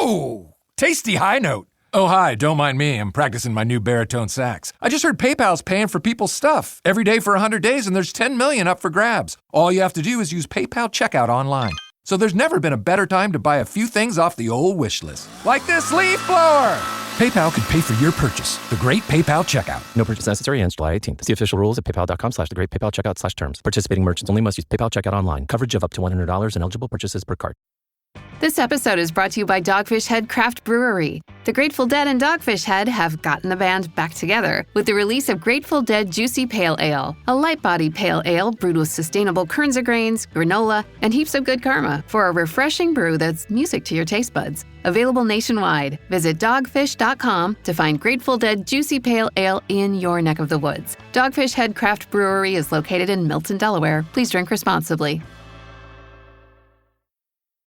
Whoa! Tasty high note. Oh, hi, don't mind me. I'm practicing my new baritone sax. I just heard PayPal's paying for people's stuff every day for 100 days, and there's 10 million up for grabs. All you have to do is use PayPal checkout online. So there's never been a better time to buy a few things off the old wish list. Like this leaf blower! PayPal could pay for your purchase. The Great PayPal Checkout. No purchase necessary ends July 18th. See official rules at paypal.com/thegreatpaypalcheckout/terms. Participating merchants only must use PayPal checkout online. Coverage of up to $100 and eligible purchases per card. This episode is brought to you by Dogfish Head Craft Brewery. The Grateful Dead and Dogfish Head have gotten the band back together with the release of Grateful Dead Juicy Pale Ale, a light-body pale ale brewed with sustainable Kernza grains, granola, and heaps of good karma for a refreshing brew that's music to your taste buds. Available nationwide. Visit dogfish.com to find Grateful Dead Juicy Pale Ale in your neck of the woods. Dogfish Head Craft Brewery is located in Milton, Delaware. Please drink responsibly.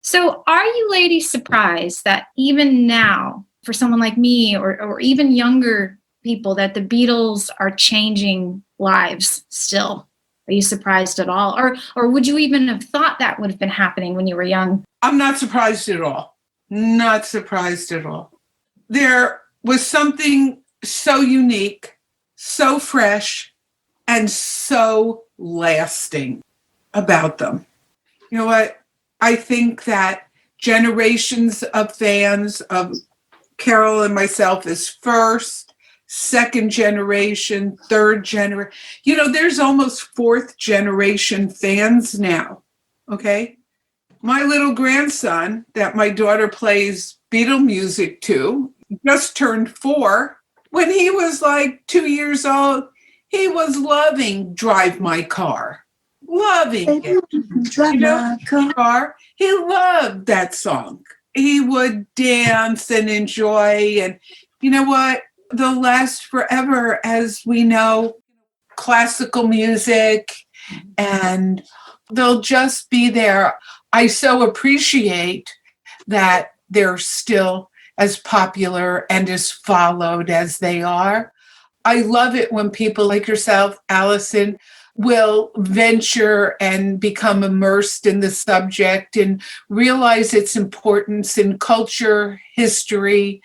So are you ladies surprised that even now, for someone like me or even younger people, that the Beatles are changing lives still? Are you surprised at all? Or would you even have thought that would have been happening when you were young? I'm not surprised at all. Not surprised at all. There was something so unique, so fresh, and so lasting about them. You know what? I think that generations of fans of Carol and myself is first, second generation, third generation. You know, there's almost fourth generation fans now, okay? My little grandson that my daughter plays Beatle music to just turned 4. When he was like 2 years old, he was loving Drive My Car. Loving it. Drive my car. He loved that song. He would dance and enjoy. And you know what? They'll last forever, as we know, classical music, and they'll just be there. I so appreciate that they're still as popular and as followed as they are. I love it when people like yourself, Allison, will venture and become immersed in the subject and realize its importance in culture, history,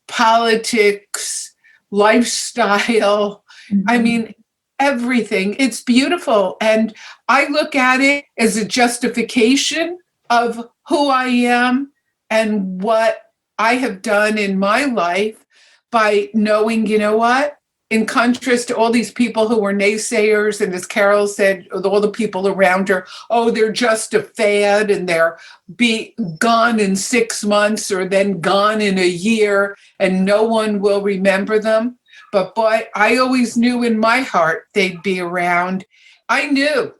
politics, lifestyle. I mean, everything. It's beautiful. And I look at it as a justification of who I am and what I have done in my life by knowing, you know what? In contrast to all these people who were naysayers, and as Carol said, all the people around her, oh, they're just a fad and they're be gone in 6 months or then gone in a year and no one will remember them. But boy, I always knew in my heart they'd be around. I knew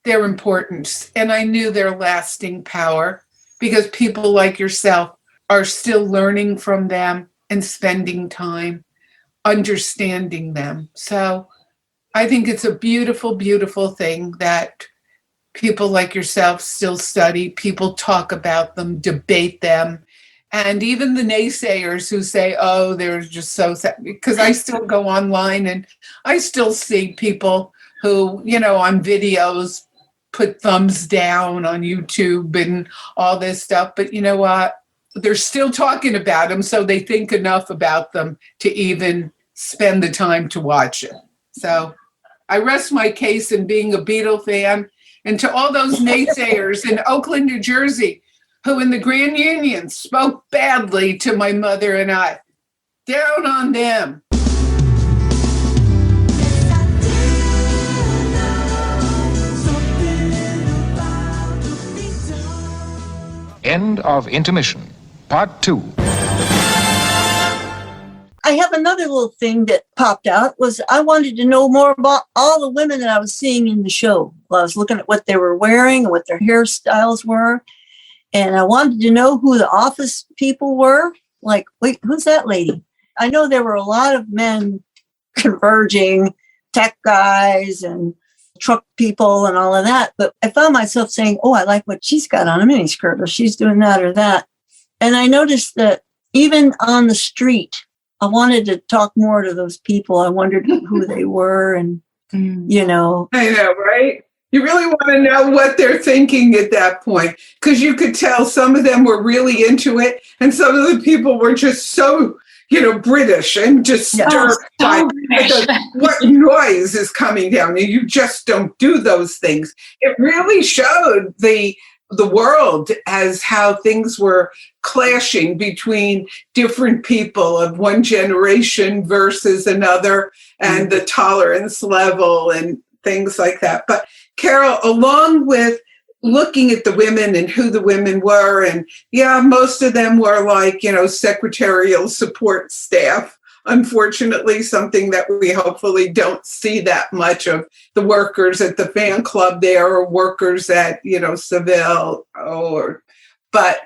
their importance and I knew their lasting power because people like yourself are still learning from them and spending time understanding them. So I think it's a beautiful, beautiful thing that people like yourself still study, people talk about them, debate them, and even the naysayers who say, oh, they're just so sad, because I still go online and I still see people who, you know, on videos put thumbs down on YouTube and all this stuff. But you know what? They're still talking about them, so they think enough about them to even spend the time to watch it. So I rest my case in being a Beatle fan. And to all those naysayers in Oakland, New Jersey, who in the Grand Union spoke badly to my mother and I, down on them. End of intermission. Part 2. I have another little thing that popped out was I wanted to know more about all the women that I was seeing in the show. Well, I was looking at what they were wearing and what their hairstyles were. And I wanted to know who the office people were. Like, wait, who's that lady? I know there were a lot of men converging, tech guys and truck people and all of that. But I found myself saying, oh, I like what she's got on a miniskirt, or she's doing that or that. And I noticed that even on the street, I wanted to talk more to those people. I wondered who they were and, you know. I know, right? You really want to know what they're thinking at that point, because you could tell some of them were really into it, and some of the people were just so, British and just stirred by what noise is coming down, and you just don't do those things. It really showed the world as how things were clashing between different people of one generation versus another, and the tolerance level and things like that. But Carol, along with looking at the women and who the women were, and most of them were like, secretarial support staff. Unfortunately, something that we hopefully don't see that much of, the workers at the fan club there, or workers at, Seville, but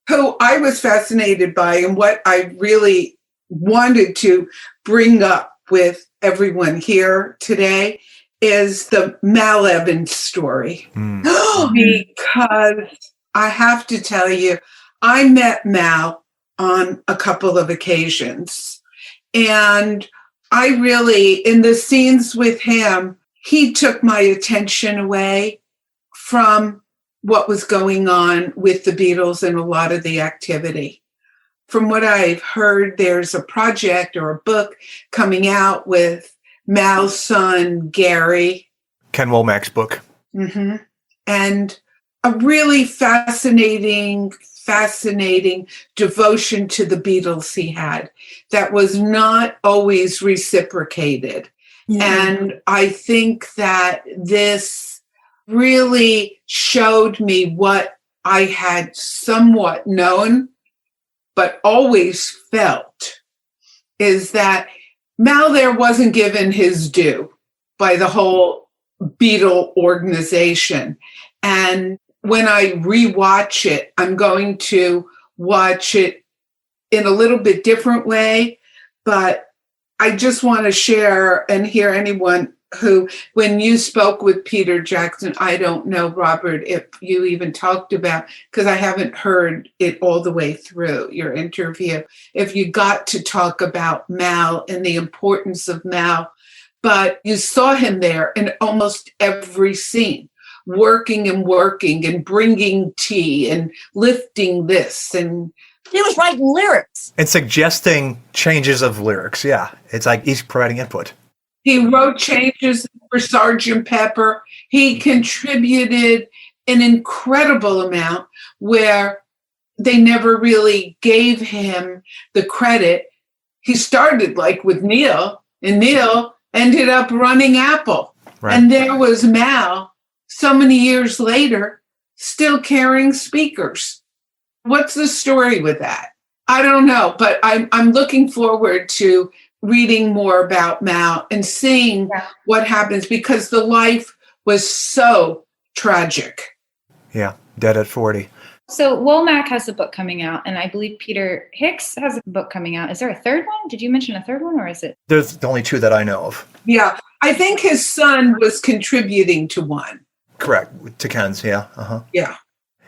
who I was fascinated by, and what I really wanted to bring up with everyone here today is the Mal Evans story. Because I have to tell you, I met Mal on a couple of occasions. And I really, in the scenes with him, he took my attention away from what was going on with the Beatles and a lot of the activity. From what I've heard, there's a project or a book coming out with Mal's son, Gary. Ken Womack's book. Mm-hmm. And a really fascinating devotion to the Beatles he had that was not always reciprocated. And I think that this really showed me what I had somewhat known, but always felt, is that Mal there wasn't given his due by the whole Beatle organization. And when I rewatch it, I'm going to watch it in a little bit different way, but I just want to share and hear anyone who, when you spoke with Peter Jackson, I don't know, Robert, if you even talked about, because I haven't heard it all the way through your interview, if you got to talk about Mal and the importance of Mal, but you saw him there in almost every scene, working and bringing tea and lifting this, and he was writing lyrics and suggesting changes of lyrics. Yeah, it's like he's providing input. He wrote changes for Sgt. Pepper. He contributed an incredible amount where they never really gave him the credit. He started like with Neil, and Neil ended up running Apple. Right. And there was Mal, so many years later, still carrying speakers. What's the story with that? I don't know, but I'm looking forward to reading more about Mal and seeing what happens, because the life was so tragic. Yeah, dead at 40. So Womack has a book coming out, and I believe Peter Hicks has a book coming out. Is there a third one? Did you mention a third one, or is it? There's the only two that I know of. Yeah, I think his son was contributing to one. Correct, to Ken's, yeah. Uh-huh. Yeah.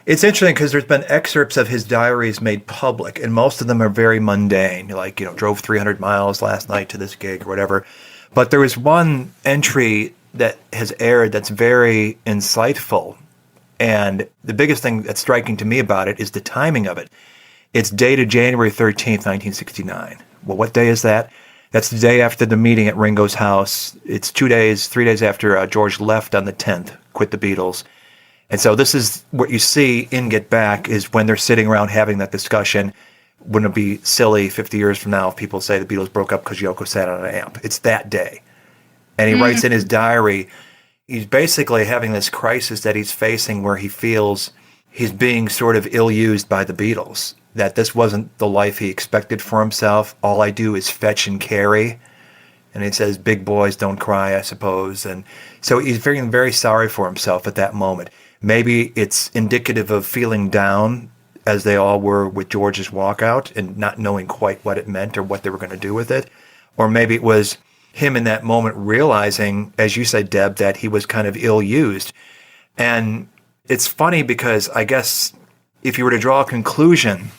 It's interesting because there's been excerpts of his diaries made public, and most of them are very mundane, like, drove 300 miles last night to this gig or whatever. But there was one entry that has aired that's very insightful. And the biggest thing that's striking to me about it is the timing of it. It's dated January 13th, 1969. Well, what day is that? That's the day after the meeting at Ringo's house. It's 3 days after George left on the 10th, quit the Beatles. And so this is what you see in Get Back, is when they're sitting around having that discussion. Wouldn't it be silly 50 years from now if people say the Beatles broke up because Yoko sat on an amp? It's that day. And he writes in his diary, he's basically having this crisis that he's facing where he feels he's being sort of ill-used by the Beatles, that this wasn't the life he expected for himself. All I do is fetch and carry. And he says, big boys don't cry, I suppose. And so he's feeling very sorry for himself at that moment. Maybe it's indicative of feeling down, as they all were with George's walkout, and not knowing quite what it meant or what they were going to do with it. Or maybe it was him in that moment realizing, as you said, Deb, that he was kind of ill-used. And it's funny because I guess if you were to draw a conclusion,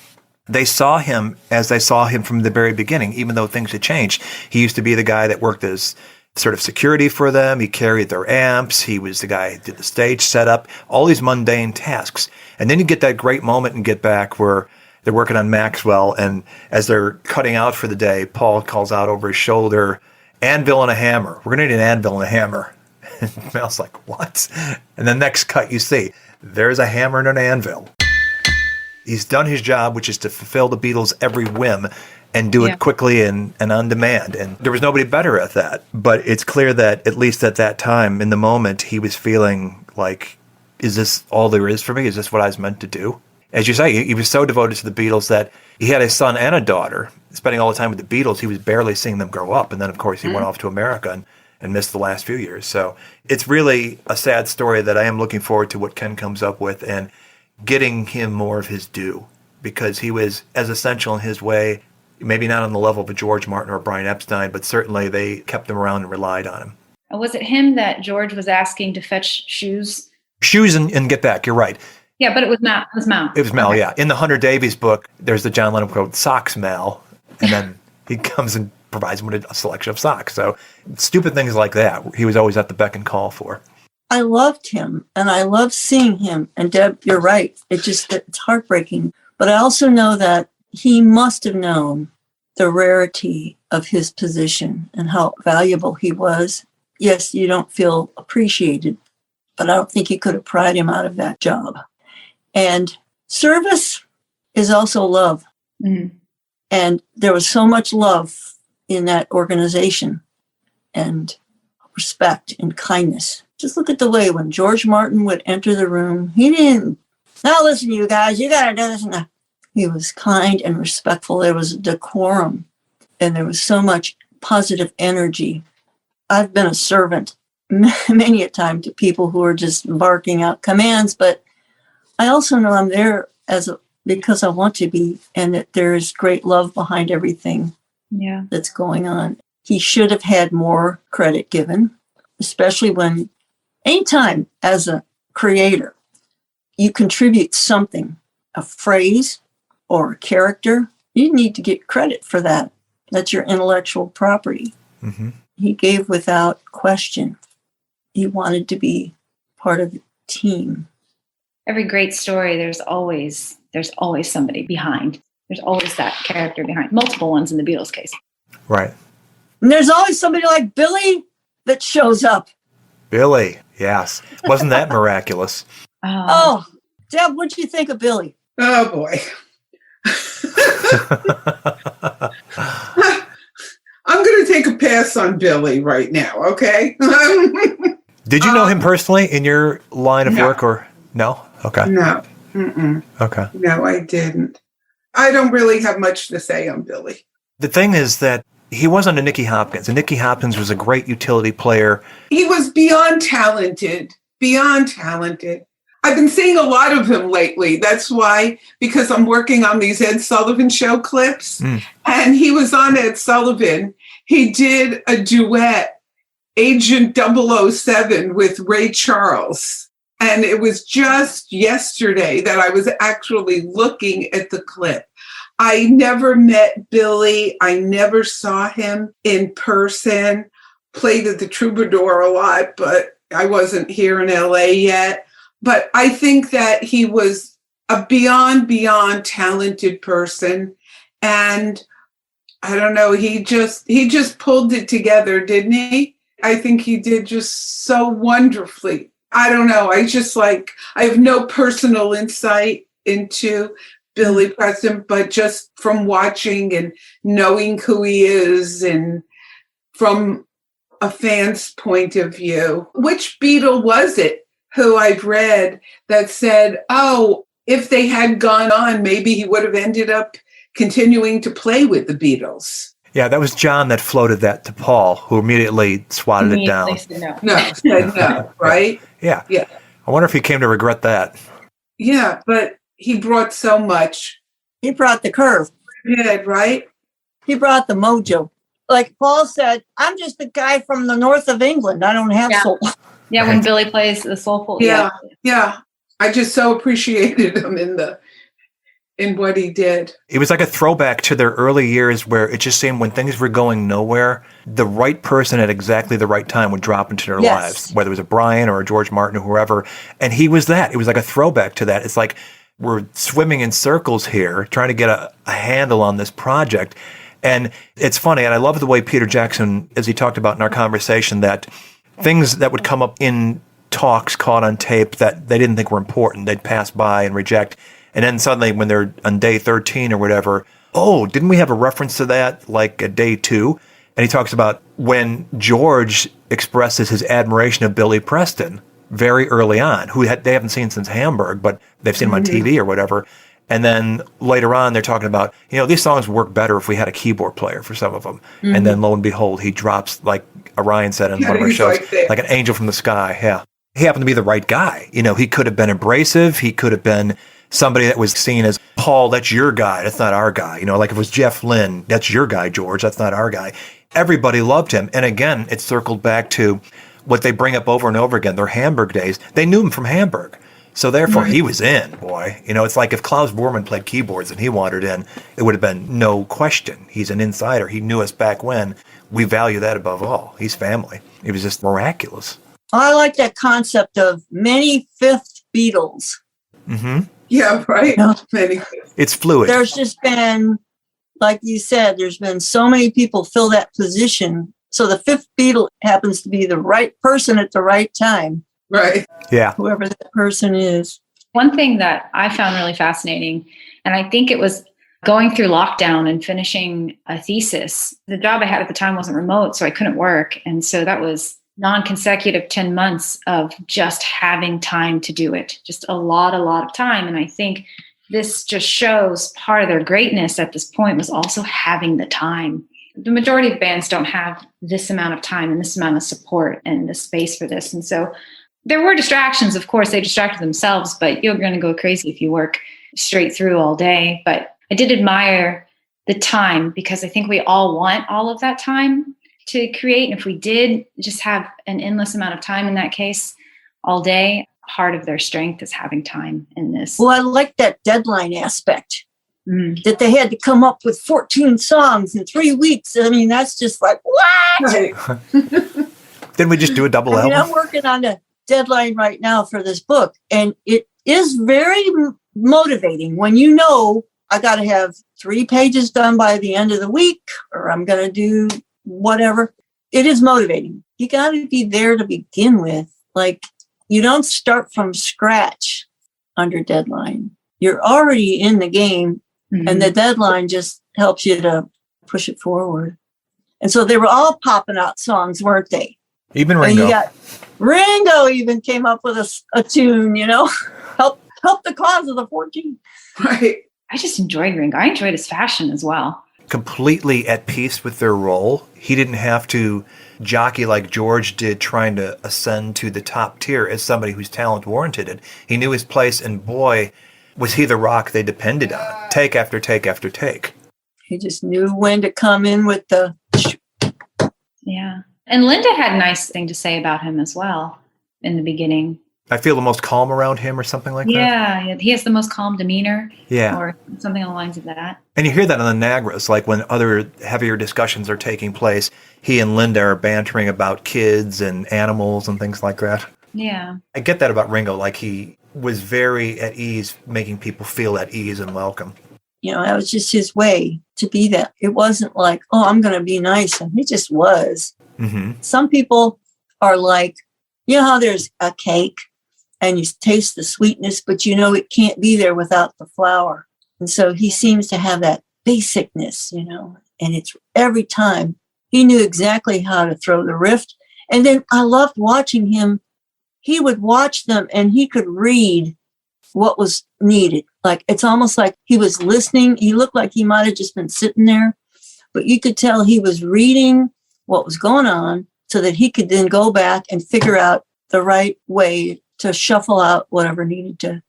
they saw him as they saw him from the very beginning, even though things had changed. He used to be the guy that worked as sort of security for them. He carried their amps. He was the guy who did the stage setup, all these mundane tasks. And then you get that great moment in Get Back where they're working on Maxwell, and as they're cutting out for the day, Paul calls out over his shoulder, "Anvil and a hammer. We're going to need an anvil and a hammer." And Mel's like, "What?" And the next cut you see, there's a hammer and an anvil. He's done his job, which is to fulfill the Beatles' every whim and do it quickly and on demand. And there was nobody better at that. But it's clear that, at least at that time, in the moment, he was feeling like, is this all there is for me? Is this what I was meant to do? As you say, he was so devoted to the Beatles that he had a son and a daughter. Spending all the time with the Beatles, he was barely seeing them grow up. And then, of course, he went off to America and missed the last few years. So it's really a sad story that I am looking forward to what Ken comes up with and getting him more of his due, because he was as essential in his way, maybe not on the level of a George Martin or a Brian Epstein, but certainly they kept him around and relied on him. Was it him that George was asking to fetch shoes? Shoes and Get Back, you're right. Yeah, but it was Mel. It was Mel, yeah. In the Hunter Davies book, there's the John Lennon quote, "Socks, Mel," and then he comes and provides him with a selection of socks. So stupid things like that, he was always at the beck and call for. I loved him, and I loved seeing him. And Deb, you're right. It's heartbreaking. But I also know that he must have known the rarity of his position and how valuable he was. Yes, you don't feel appreciated, but I don't think he could have pried him out of that job. And service is also love. Mm-hmm. And there was so much love in that organization, and respect and kindness. Just look at the way when George Martin would enter the room, he didn't, "Now listen, you guys, you got to do this." And he was kind and respectful. There was a decorum, and there was so much positive energy. I've been a servant many a time to people who are just barking out commands, but I also know I'm there because I want to be, and that there is great love behind everything that's going on. He should have had more credit given, especially when anytime as a creator, you contribute something, a phrase or a character, you need to get credit for that. That's your intellectual property. Mm-hmm. He gave without question. He wanted to be part of the team. Every great story, there's always somebody behind. There's always that character behind. Multiple ones in the Beatles case. Right. And there's always somebody like Billy that shows up. Billy, yes. Wasn't that miraculous? Oh, Deb, what'd you think of Billy? Oh, boy. I'm going to take a pass on Billy right now, okay? Did you know him personally in your line of work, or no? Okay. No. Mm-mm. Okay. No, I didn't. I don't really have much to say on Billy. The thing is that he wasn't a Nicky Hopkins, and Nicky Hopkins was a great utility player. He was beyond talented. I've been seeing a lot of him lately. That's why, because I'm working on these Ed Sullivan Show clips, and he was on Ed Sullivan. He did a duet, Agent 007, with Ray Charles. And it was just yesterday that I was actually looking at the clip. I never met Billy. I never saw him in person. Played at the Troubadour a lot, but I wasn't here in LA yet. But I think that he was a beyond talented person. And I don't know, he just pulled it together, didn't he? I think he did just so wonderfully. I don't know. I have no personal insight into Billy Preston, but just from watching and knowing who he is, and from a fan's point of view. Which Beatle was it who I've read that said, oh, if they had gone on, maybe he would have ended up continuing to play with the Beatles? Yeah, that was John that floated that to Paul, who immediately swatted it down. Said no, right? Yeah. Yeah. I wonder if he came to regret that. Yeah, but he brought so much. He brought the curve. He did, right? He brought the mojo. Like Paul said, I'm just a guy from the north of England. I don't have soul. Yeah, when Billy plays the soulful. Yeah. I just so appreciated him in the in what he did. It was like a throwback to their early years where it just seemed when things were going nowhere, the right person at exactly the right time would drop into their lives, whether it was a Brian or a George Martin or whoever. And he was that. It was like a throwback to that. It's like we're swimming in circles here, trying to get a handle on this project. And it's funny, and I love the way Peter Jackson, as he talked about in our conversation, that things that would come up in talks caught on tape that they didn't think were important, they'd pass by and reject. And then suddenly when they're on day 13 or whatever, oh, didn't we have a reference to that like at day 2? And he talks about when George expresses his admiration of Billy Preston very early on, who they haven't seen since Hamburg, but they've seen him on TV or whatever. And then later on, they're talking about, these songs work better if we had a keyboard player for some of them. And then lo and behold, he drops, like Orion said in one of our shows, like an angel from the sky. Yeah. He happened to be the right guy. He could have been abrasive. He could have been somebody that was seen as, Paul, that's your guy. That's not our guy. Like if it was Jeff Lynne, that's your guy, George. That's not our guy. Everybody loved him. And again, it circled back to what they bring up over and over again, their Hamburg days. They knew him from Hamburg. So therefore, he was in, boy. It's like if Klaus Bormann played keyboards and he wandered in, it would have been no question. He's an insider. He knew us back when. We value that above all. He's family. It was just miraculous. I like that concept of many fifth Beatles. Mm-hmm. Yeah, right. Many. It's fluid. There's just been, like you said, there's been so many people fill that position. So the fifth Beatle happens to be the right person at the right time. Right. Yeah. Whoever that person is. One thing that I found really fascinating, and I think it was going through lockdown and finishing a thesis. The job I had at the time wasn't remote, so I couldn't work. And so that was non-consecutive 10 months of just having time to do it. Just a lot of time. And I think this just shows part of their greatness at this point was also having the time. The majority of bands don't have this amount of time and this amount of support and the space for this. And so there were distractions. Of course, they distracted themselves, but you're going to go crazy if you work straight through all day. But I did admire the time because I think we all want all of that time to create. And if we did just have an endless amount of time in that case all day, part of their strength is having time in this. Well, I like that deadline aspect, that they had to come up with 14 songs in 3 weeks. I mean, that's just like, what? Right. Didn't we just do a double album? I'm working on a deadline right now for this book, and it is very motivating when I got to have 3 pages done by the end of the week, or I'm going to do whatever. It is motivating. You got to be there to begin with. Like, you don't start from scratch under deadline. You're already in the game, and the deadline just helps you to push it forward. And so they were all popping out songs, weren't they? Even Ringo. And you got Ringo even came up with a tune, help the cause of the 14. Right. I just enjoyed Ringo. I enjoyed his fashion as well. Completely at peace with their role. He didn't have to jockey like George did, trying to ascend to the top tier as somebody whose talent warranted it. He knew his place, and boy, was he the rock they depended on, take after take after take. He just knew when to come in with the... Yeah. And Linda had a nice thing to say about him as well in the beginning. I feel the most calm around him or something like that. Yeah, he has the most calm demeanor. Yeah. Or something along the lines of that. And you hear that on the Nagras, like when other heavier discussions are taking place, he and Linda are bantering about kids and animals and things like that. Yeah. I get that about Ringo, like he was very at ease, making people feel at ease and welcome. That was just his way to be that. It wasn't like, oh, I'm going to be nice. And he just was. Mm-hmm. Some people are like, how there's a cake and you taste the sweetness, but it can't be there without the flour. And so he seems to have that basicness, and it's every time he knew exactly how to throw the riff. And then I loved watching him. He would watch them and he could read what was needed. Like, it's almost like he was listening. He looked like he might have just been sitting there, but you could tell he was reading what was going on so that he could then go back and figure out the right way to shuffle out whatever needed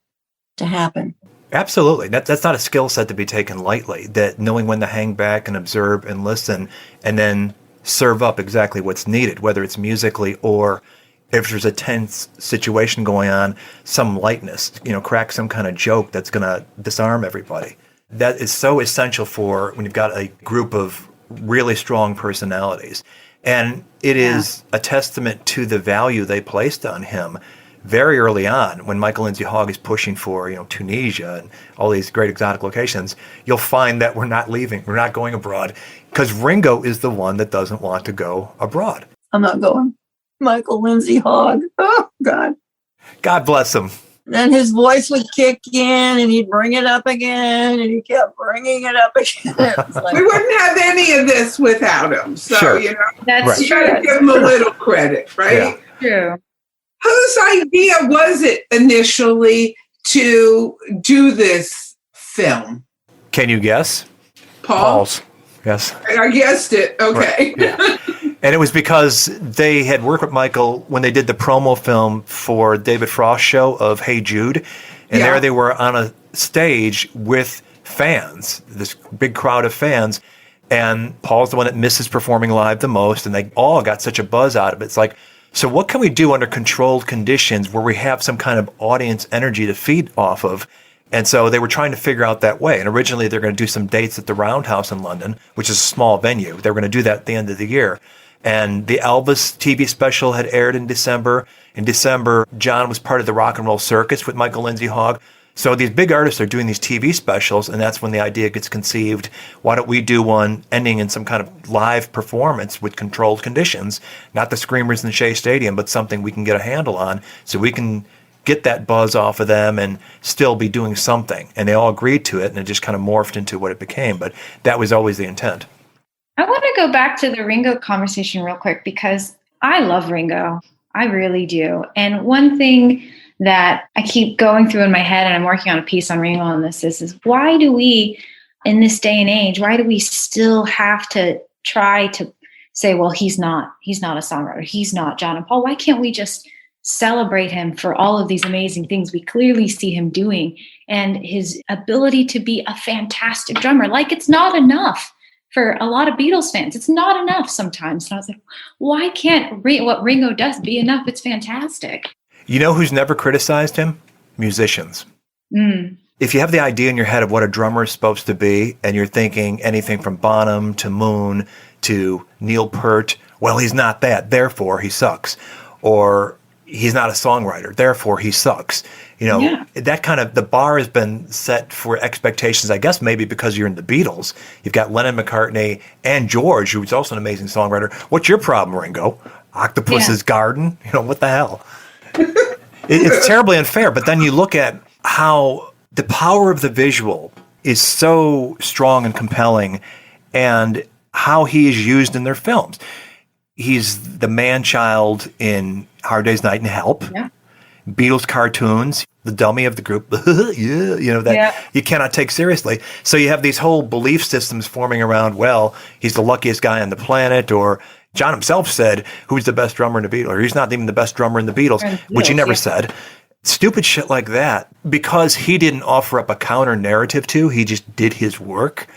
to happen. Absolutely. That's not a skill set to be taken lightly, that knowing when to hang back and observe and listen and then serve up exactly what's needed, whether it's musically or if there's a tense situation going on, some lightness, crack some kind of joke that's going to disarm everybody. That is so essential for when you've got a group of really strong personalities. And it is a testament to the value they placed on him very early on when Michael Lindsay Hogg is pushing for, Tunisia and all these great exotic locations. You'll find that we're not leaving. We're not going abroad because Ringo is the one that doesn't want to go abroad. I'm not going. Michael Lindsay Hogg. Oh, God. God bless him. Then his voice would kick in and he'd bring it up again and he kept bringing it up again. We wouldn't have any of this without him. So, Sure. That's you got to give him a little credit, right? Yeah. true. Whose idea was it initially to do this film? Can you guess? Paul's. Yes. I guessed it. Okay. Right. Yeah. And it was because they had worked with Michael when they did the promo film for David Frost's show of Hey Jude. And there they were on a stage with fans, this big crowd of fans. And Paul's the one that misses performing live the most. And they all got such a buzz out of it. It's like, so what can we do under controlled conditions where we have some kind of audience energy to feed off of? And so they were trying to figure out that way. And originally they're going to do some dates at the Roundhouse in London, which is a small venue. They were going to do that at the end of the year. And the Elvis TV special had aired in December. In December, John was part of the Rock and Roll Circus with Michael Lindsay Hogg. So these big artists are doing these TV specials, and that's when the idea gets conceived. Why don't we do one ending in some kind of live performance with controlled conditions, not the screamers in Shea Stadium, but something we can get a handle on so we can get that buzz off of them and still be doing something. And they all agreed to it, and it just kind of morphed into what it became. But that was always the intent. I want to go back to the Ringo conversation real quick because I love Ringo. I really do. And one thing that I keep going through in my head, and I'm working on a piece on Ringo on this, is why do we, in this day and age, why do we still have to try to say, well, he's not a songwriter. He's not John and Paul. Why can't we just celebrate him for all of these amazing things we clearly see him doing and his ability to be a fantastic drummer? Like, it's not enough for a lot of Beatles fans. It's not enough sometimes. And I was like, why can't what Ringo does be enough? It's fantastic. You know who's never criticized him? Musicians. If you have the idea in your head of what a drummer is supposed to be, and you're thinking anything from Bonham to Moon to Neil Peart, well, he's not that, therefore he sucks. Or he's not a songwriter, therefore he sucks. That kind of, the bar has been set for expectations, I guess maybe because you're in the Beatles. You've got Lennon, McCartney, and George, who's also an amazing songwriter. What's your problem, Ringo? Octopus's Garden? What the hell? It's terribly unfair. But then you look at how the power of the visual is so strong and compelling and how he is used in their films. He's the man-child in Hard Day's Night and Help. Yeah. Beatles cartoons, the dummy of the group, you cannot take seriously. So you have these whole belief systems forming around, well, he's the luckiest guy on the planet, or John himself said, who's the best drummer in the Beatles? Or he's not even the best drummer in the Beatles, which he never said. Stupid shit like that, because he didn't offer up a counter narrative to, he just did his work.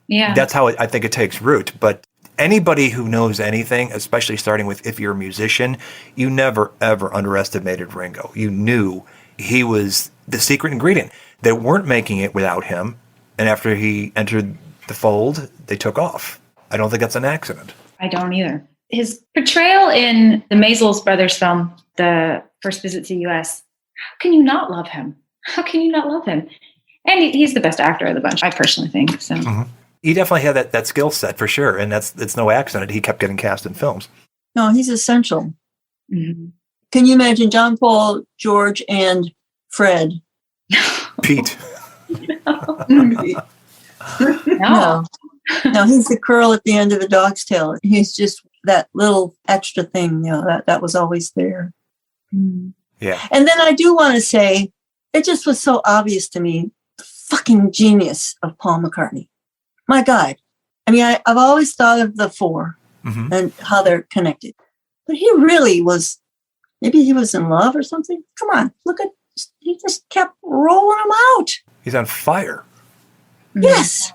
Yeah. That's how I think it takes root. But anybody who knows anything, especially starting with if you're a musician, you never, ever underestimated Ringo. You knew he was the secret ingredient. They weren't making it without him. And after he entered the fold, they took off. I don't think that's an accident. I don't either. His portrayal in the Maysles Brothers film, The First Visit to the US, how can you not love him? How can you not love him? And he's the best actor of the bunch, I personally think. So. Mm-hmm. He definitely had that skill set for sure, and it's no accident. He kept getting cast in films. No, he's essential. Mm-hmm. Can you imagine John, Paul, George, and Fred? Pete. No. No, he's the curl at the end of the dog's tail. He's just that little extra thing, that was always there. Mm. Yeah. And then I do want to say, it just was so obvious to me, the fucking genius of Paul McCartney. My God. I mean, I've always thought of the four and how they're connected. But he really was, maybe he was in love or something. Come on, he just kept rolling them out. He's on fire. Yes.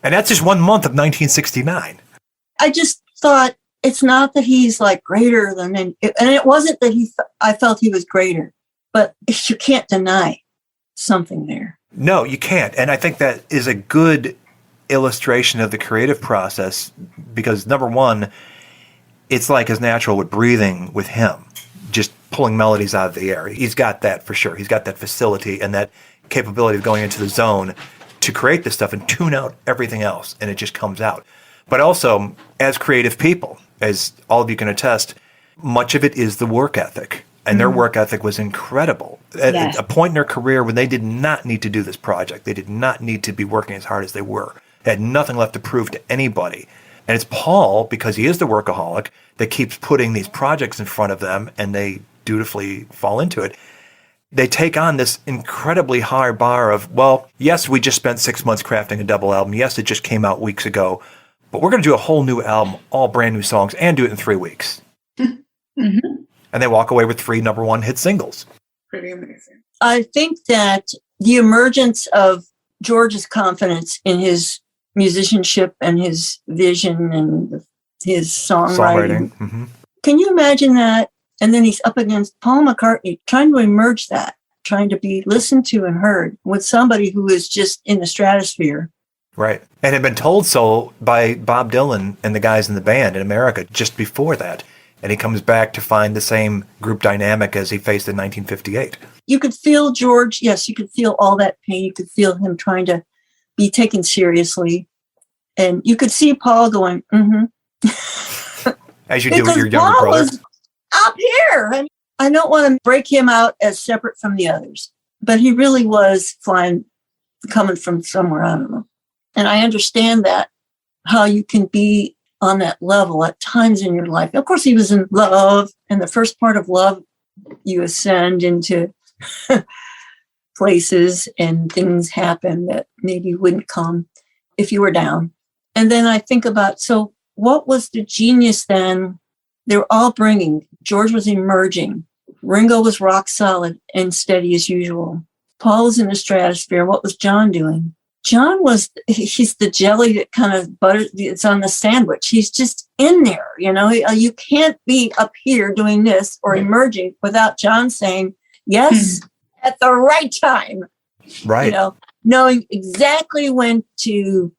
And that's just 1 month of 1969. I just thought it's not that he's like greater than, and it wasn't that I felt he was greater, but you can't deny something there. No, you can't. And I think that is a good illustration of the creative process because, number one, it's like as natural with breathing with him, just pulling melodies out of the air. He's got that for sure. He's got that facility and that capability of going into the zone to create this stuff and tune out everything else, and it just comes out. But also, as creative people, as all of you can attest, much of it is the work ethic. And their work ethic was incredible. At a point in their career when they did not need to do this project, they did not need to be working as hard as they were. They had nothing left to prove to anybody. And it's Paul, because he is the workaholic, that keeps putting these projects in front of them, and they dutifully fall into it. They take on this incredibly high bar of, well, yes, we just spent 6 months crafting a double album. Yes, it just came out weeks ago. But we're going to do a whole new album, all brand new songs, and do it in 3 weeks. And they walk away with 3 number one hit singles. Pretty amazing. I think that the emergence of George's confidence in his musicianship and his vision and his songwriting. Can you imagine that? And then he's up against Paul McCartney, trying to emerge that, trying to be listened to and heard with somebody who is just in the stratosphere. Right. And had been told so by Bob Dylan and the guys in the band in America just before that. And he comes back to find the same group dynamic as he faced in 1958. You could feel George, yes, you could feel all that pain. You could feel him trying to be taken seriously. And you could see Paul going, As you do with your younger Paul brother. Was up here. And I don't want to break him out as separate from the others. But he really was coming from somewhere, I don't know. And I understand that, how you can be on that level at times in your life. Of course, he was in love, and the first part of love, you ascend into places and things happen that maybe wouldn't come if you were down. And then I think about, so what was the genius then? They were all bringing. George was emerging. Ringo was rock solid and steady as usual. Paul was in the stratosphere. What was John doing? John he's the jelly that kind of butters, it's on the sandwich. He's just in there, you can't be up here doing this or emerging without John saying, yes, at the right time. Right. Knowing exactly when to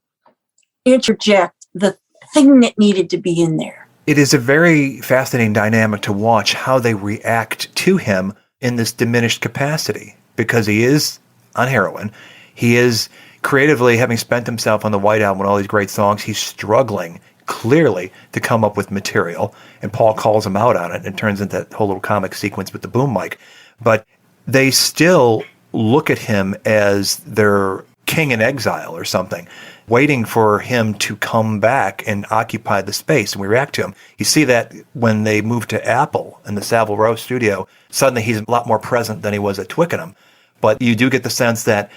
interject the thing that needed to be in there. It is a very fascinating dynamic to watch how they react to him in this diminished capacity, because he is on heroin. He is creatively, having spent himself on the White Album with all these great songs, he's struggling clearly to come up with material. And Paul calls him out on it, and it turns into that whole little comic sequence with the boom mic. But they still look at him as their king in exile or something, waiting for him to come back and occupy the space, and we react to him. You see that when they moved to Apple in the Savile Row studio, suddenly he's a lot more present than he was at Twickenham. But you do get the sense that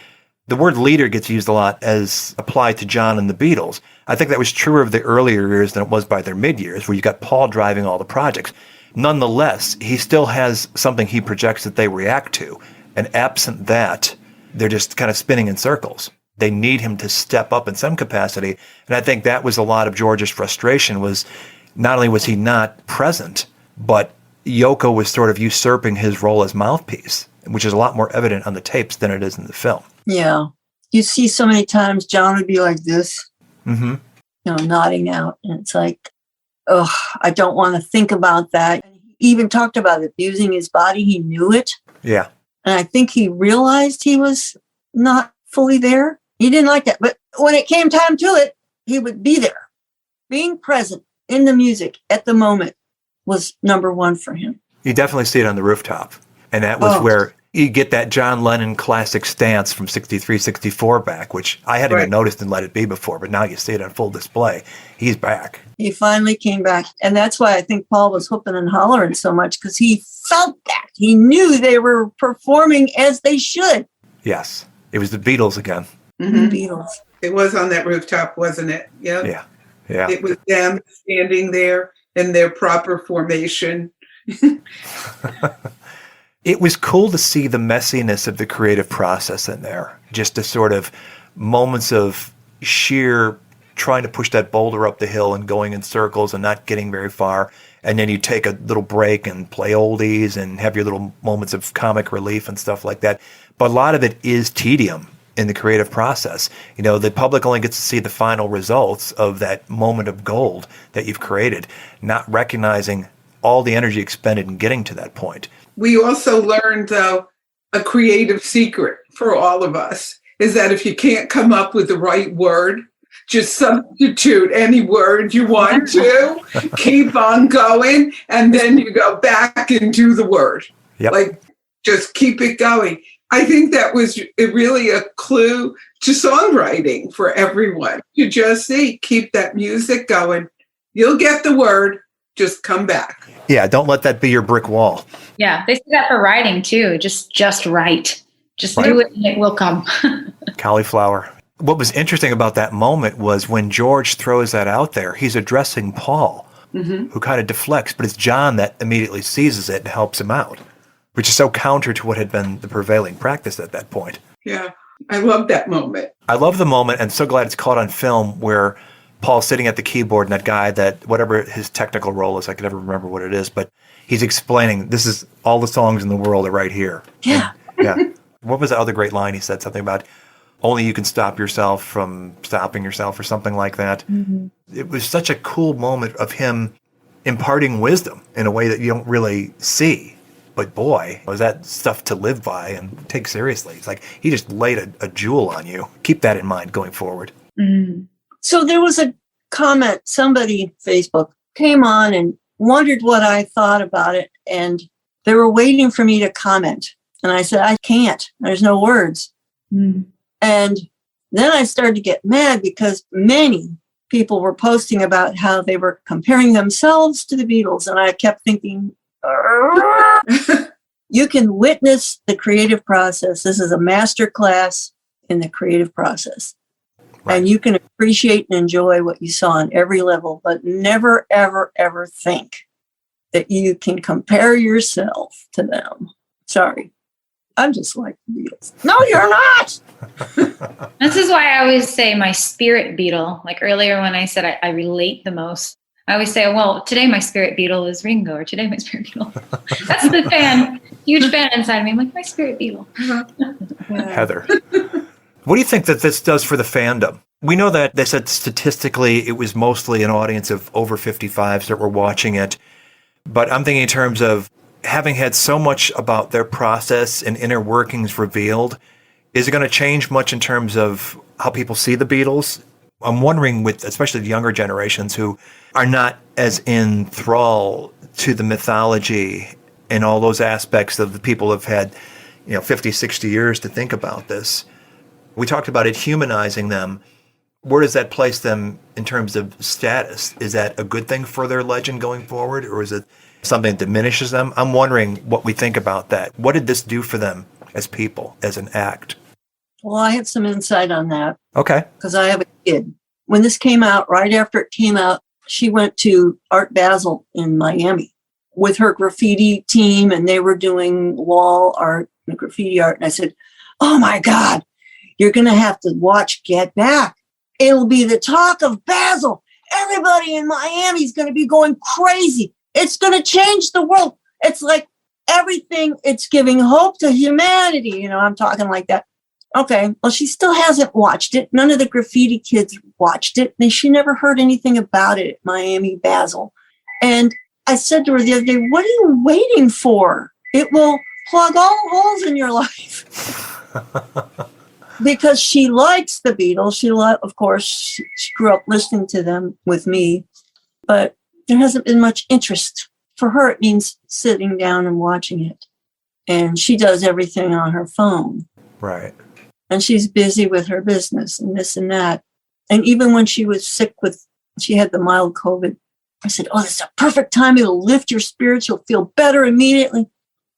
the word leader gets used a lot as applied to John and the Beatles. I think that was truer of the earlier years than it was by their mid-years, where you got Paul driving all the projects. Nonetheless, he still has something he projects that they react to. And absent that, they're just kind of spinning in circles. They need him to step up in some capacity. And I think that was a lot of George's frustration, was not only was he not present, but Yoko was sort of usurping his role as mouthpiece, which is a lot more evident on the tapes than it is in the film. Yeah. You see so many times John would be like this, nodding out. And it's like, I don't want to think about that. And he even talked about abusing his body. He knew it. Yeah. And I think he realized he was not fully there. He didn't like that. But when it came time to it, he would be there. Being present in the music at the moment was number one for him. You definitely see it on the rooftop. And that was where you get that John Lennon classic stance from 63, 64 back, which I hadn't even noticed in Let It Be before, but now you see it on full display. He's back. He finally came back. And that's why I think Paul was whooping and hollering so much, because he felt that. He knew they were performing as they should. Yes. It was the Beatles again. The Beatles. It was on that rooftop, wasn't it? Yeah. It was them standing there in their proper formation. It was cool to see the messiness of the creative process in there. Just the sort of moments of sheer trying to push that boulder up the hill and going in circles and not getting very far. And then you take a little break and play oldies and have your little moments of comic relief and stuff like that. But a lot of it is tedium. in the creative process. You know, the public only gets to see the final results of that moment of gold that you've created, not recognizing all the energy expended in getting to that point. We also learned, though, a creative secret for all of us is that if you can't come up with the right word, just substitute any word you want to, keep on going, and then you go back and do the word. Yep. Like, just keep it going. I think that was really a clue to songwriting for everyone. You just keep that music going. You'll get the word, just come back. Yeah, don't let that be your brick wall. Yeah, they say that for writing too. Just write. Just do it and it will come. Cauliflower. What was interesting about that moment was when George throws that out there, he's addressing Paul, who kind of deflects, but it's John that immediately seizes it and helps him out, which is so counter to what had been the prevailing practice at that point. Yeah, I love that moment. I love the moment, and so glad it's caught on film, where Paul's sitting at the keyboard and that guy that, whatever his technical role is, I can never remember what it is, but he's explaining, this is all the songs in the world are right here. Yeah. Yeah. What was the other great line? He said something about only you can stop yourself from stopping yourself or something like that. It was such a cool moment of him imparting wisdom in a way that you don't really see. But boy, was that stuff to live by and take seriously. It's like he just laid a jewel on you. Keep that in mind going forward. So there was a comment, somebody, Facebook, came on and wondered what I thought about it. And they were waiting for me to comment. And I said, I can't. There's no words. And then I started to get mad because many people were posting about how they were comparing themselves to the Beatles. And I kept thinking, you can witness the creative process. This is a master class in the creative process. Right. And you can appreciate and enjoy what you saw on every level, but never, ever, ever think that you can compare yourself to them. Sorry. I'm just like the Beatles. No, you're not. This is why I always say my spirit Beatle. Like earlier when I said I relate the most, I always say, well, today my spirit Beatle is Ringo, or today my spirit Beatle. That's the fan, huge fan inside of me. I'm like, my spirit Beatle. Heather, what do you think that this does for the fandom? We know that they said statistically it was mostly an audience of over 55s that were watching it. But I'm thinking in terms of having had so much about their process and inner workings revealed, is it going to change much in terms of how people see the Beatles? I'm wondering with especially the younger generations who are not as in thrall to the mythology and all those aspects of the people who've had, 50, 60 years to think about this. We talked about it humanizing them. Where does that place them in terms of status? Is that a good thing for their legend going forward, or is it something that diminishes them? I'm wondering what we think about that. What did this do for them as people, as an act? Well, I have some insight on that. Okay. Because I have a kid. When this came out, right after it came out, she went to Art Basel in Miami with her graffiti team, and they were doing wall art and graffiti art. And I said, oh my God, you're going to have to watch Get Back. It'll be the talk of Basel. Everybody in Miami is going to be going crazy. It's going to change the world. It's like everything. It's giving hope to humanity. I'm talking like that. Okay. Well, she still hasn't watched it. None of the graffiti kids watched it. And she never heard anything about it at Miami Basel. And I said to her the other day, what are you waiting for? It will plug all holes in your life. Because she likes the Beatles. Of course, she grew up listening to them with me, but there hasn't been much interest. For her, it means sitting down and watching it. And she does everything on her phone. Right. And she's busy with her business and this and that. And even when she was sick she had the mild COVID, I said, oh, this is a perfect time. It'll lift your spirits. You'll feel better immediately.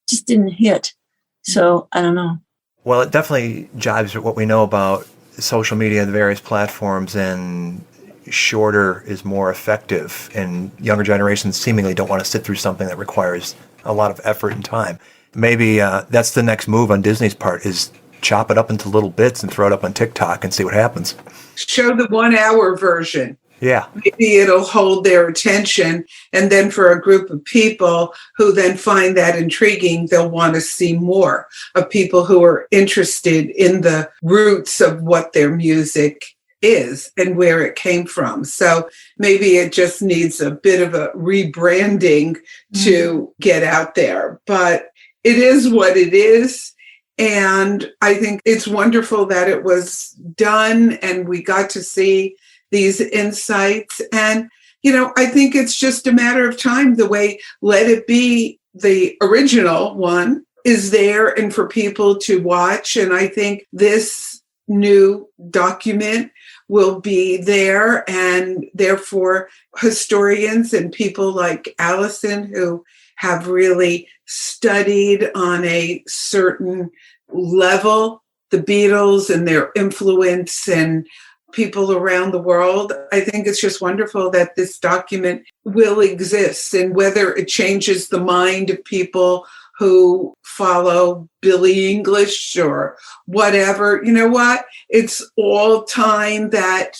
Just didn't hit. So I don't know. Well, it definitely jives with what we know about social media and the various platforms, and shorter is more effective, and younger generations seemingly don't want to sit through something that requires a lot of effort and time. Maybe that's the next move on Disney's part, is chop it up into little bits and throw it up on TikTok and see what happens. Show the 1 hour version. Yeah. Maybe it'll hold their attention. And then for a group of people who then find that intriguing, they'll want to see more of people who are interested in the roots of what their music is and where it came from. So maybe it just needs a bit of a rebranding to get out there. But it is what it is. And I think it's wonderful that it was done and we got to see these insights. And, I think it's just a matter of time. The way Let It Be, the original one, is there and for people to watch. And I think this new document will be there. And therefore, historians and people like Allison, who have really studied on a certain level the Beatles and their influence and people around the world. I think it's just wonderful that this document will exist, and whether it changes the mind of people who follow Billie English or whatever, you know what? It's all time that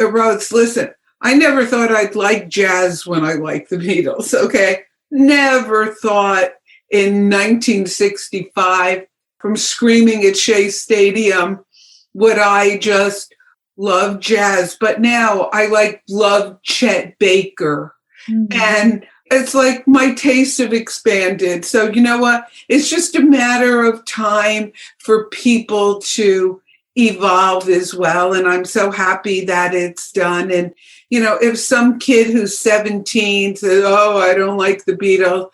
erodes. Listen, I never thought I'd like jazz when I liked the Beatles, okay? Never thought in 1965 from screaming at Shea Stadium would I just love jazz, but now I love Chet Baker. And it's like my tastes have expanded. So you know what? It's just a matter of time for people to evolve as well. And I'm so happy that it's done. And, if some kid who's 17 says, oh, I don't like the Beatles,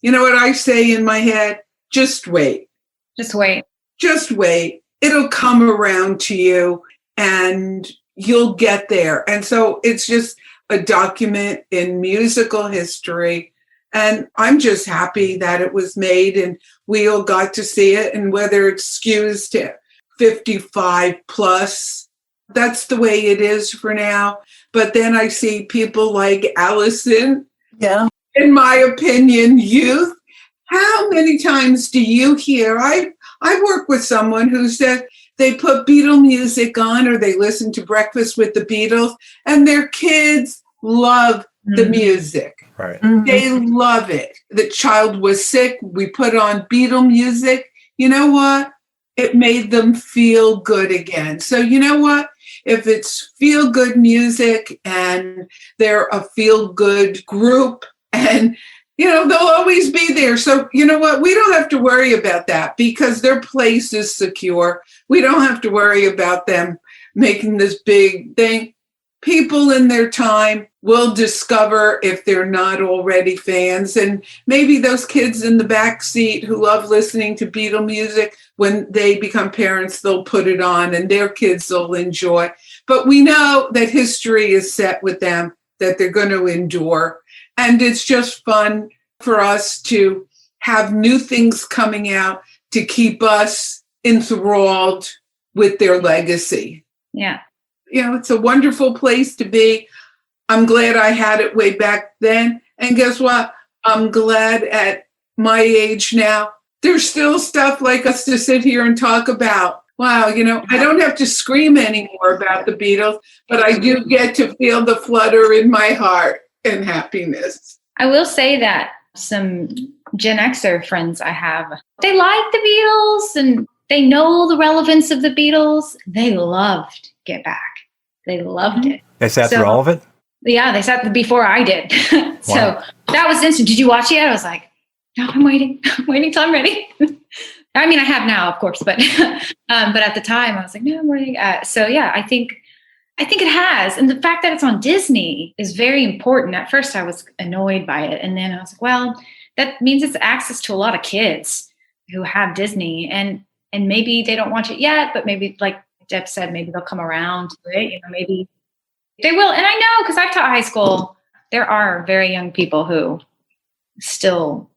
you know what I say in my head? Just wait. Just wait. Just wait. It'll come around to you. And you'll get there. And so it's just a document in musical history. And I'm just happy that it was made and we all got to see it. And whether it skews to 55 plus, that's the way it is for now. But then I see people like Allison, in my opinion, youth. How many times do you hear? I work with someone who said, they put Beatle music on or they listen to Breakfast with the Beatles and their kids love the music. Right. They love it. The child was sick. We put on Beatle music. You know what? It made them feel good again. So you know what? If it's feel good music and they're a feel good group and they'll always be there. So, you know what? We don't have to worry about that because their place is secure. We don't have to worry about them making this big thing. People in their time will discover if they're not already fans. And maybe those kids in the back seat who love listening to Beatle music, when they become parents, they'll put it on and their kids will enjoy. But we know that history is set with them, that they're going to endure. And it's just fun for us to have new things coming out to keep us enthralled with their legacy. Yeah. It's a wonderful place to be. I'm glad I had it way back then. And guess what? I'm glad at my age now, there's still stuff like us to sit here and talk about. Wow, I don't have to scream anymore about the Beatles, but I do get to feel the flutter in my heart and happiness. I will say that some Gen Xer friends I have, they like the Beatles and they know the relevance of the Beatles. They loved Get Back. They loved it. They sat through all of it? Yeah, they sat before I did. So that was instant. Did you watch it yet? I was like, no, I'm waiting. I'm waiting till I'm ready. I mean, I have now, of course, but at the time I was like, no, I'm waiting. So yeah, I think it has. And the fact that it's on Disney is very important. At first I was annoyed by it. And then I was like, well, that means it's access to a lot of kids who have Disney and maybe they don't watch it yet, but maybe like Deb said, maybe they'll come around to it. Maybe they will. And I know, because I've taught high school, there are very young people who still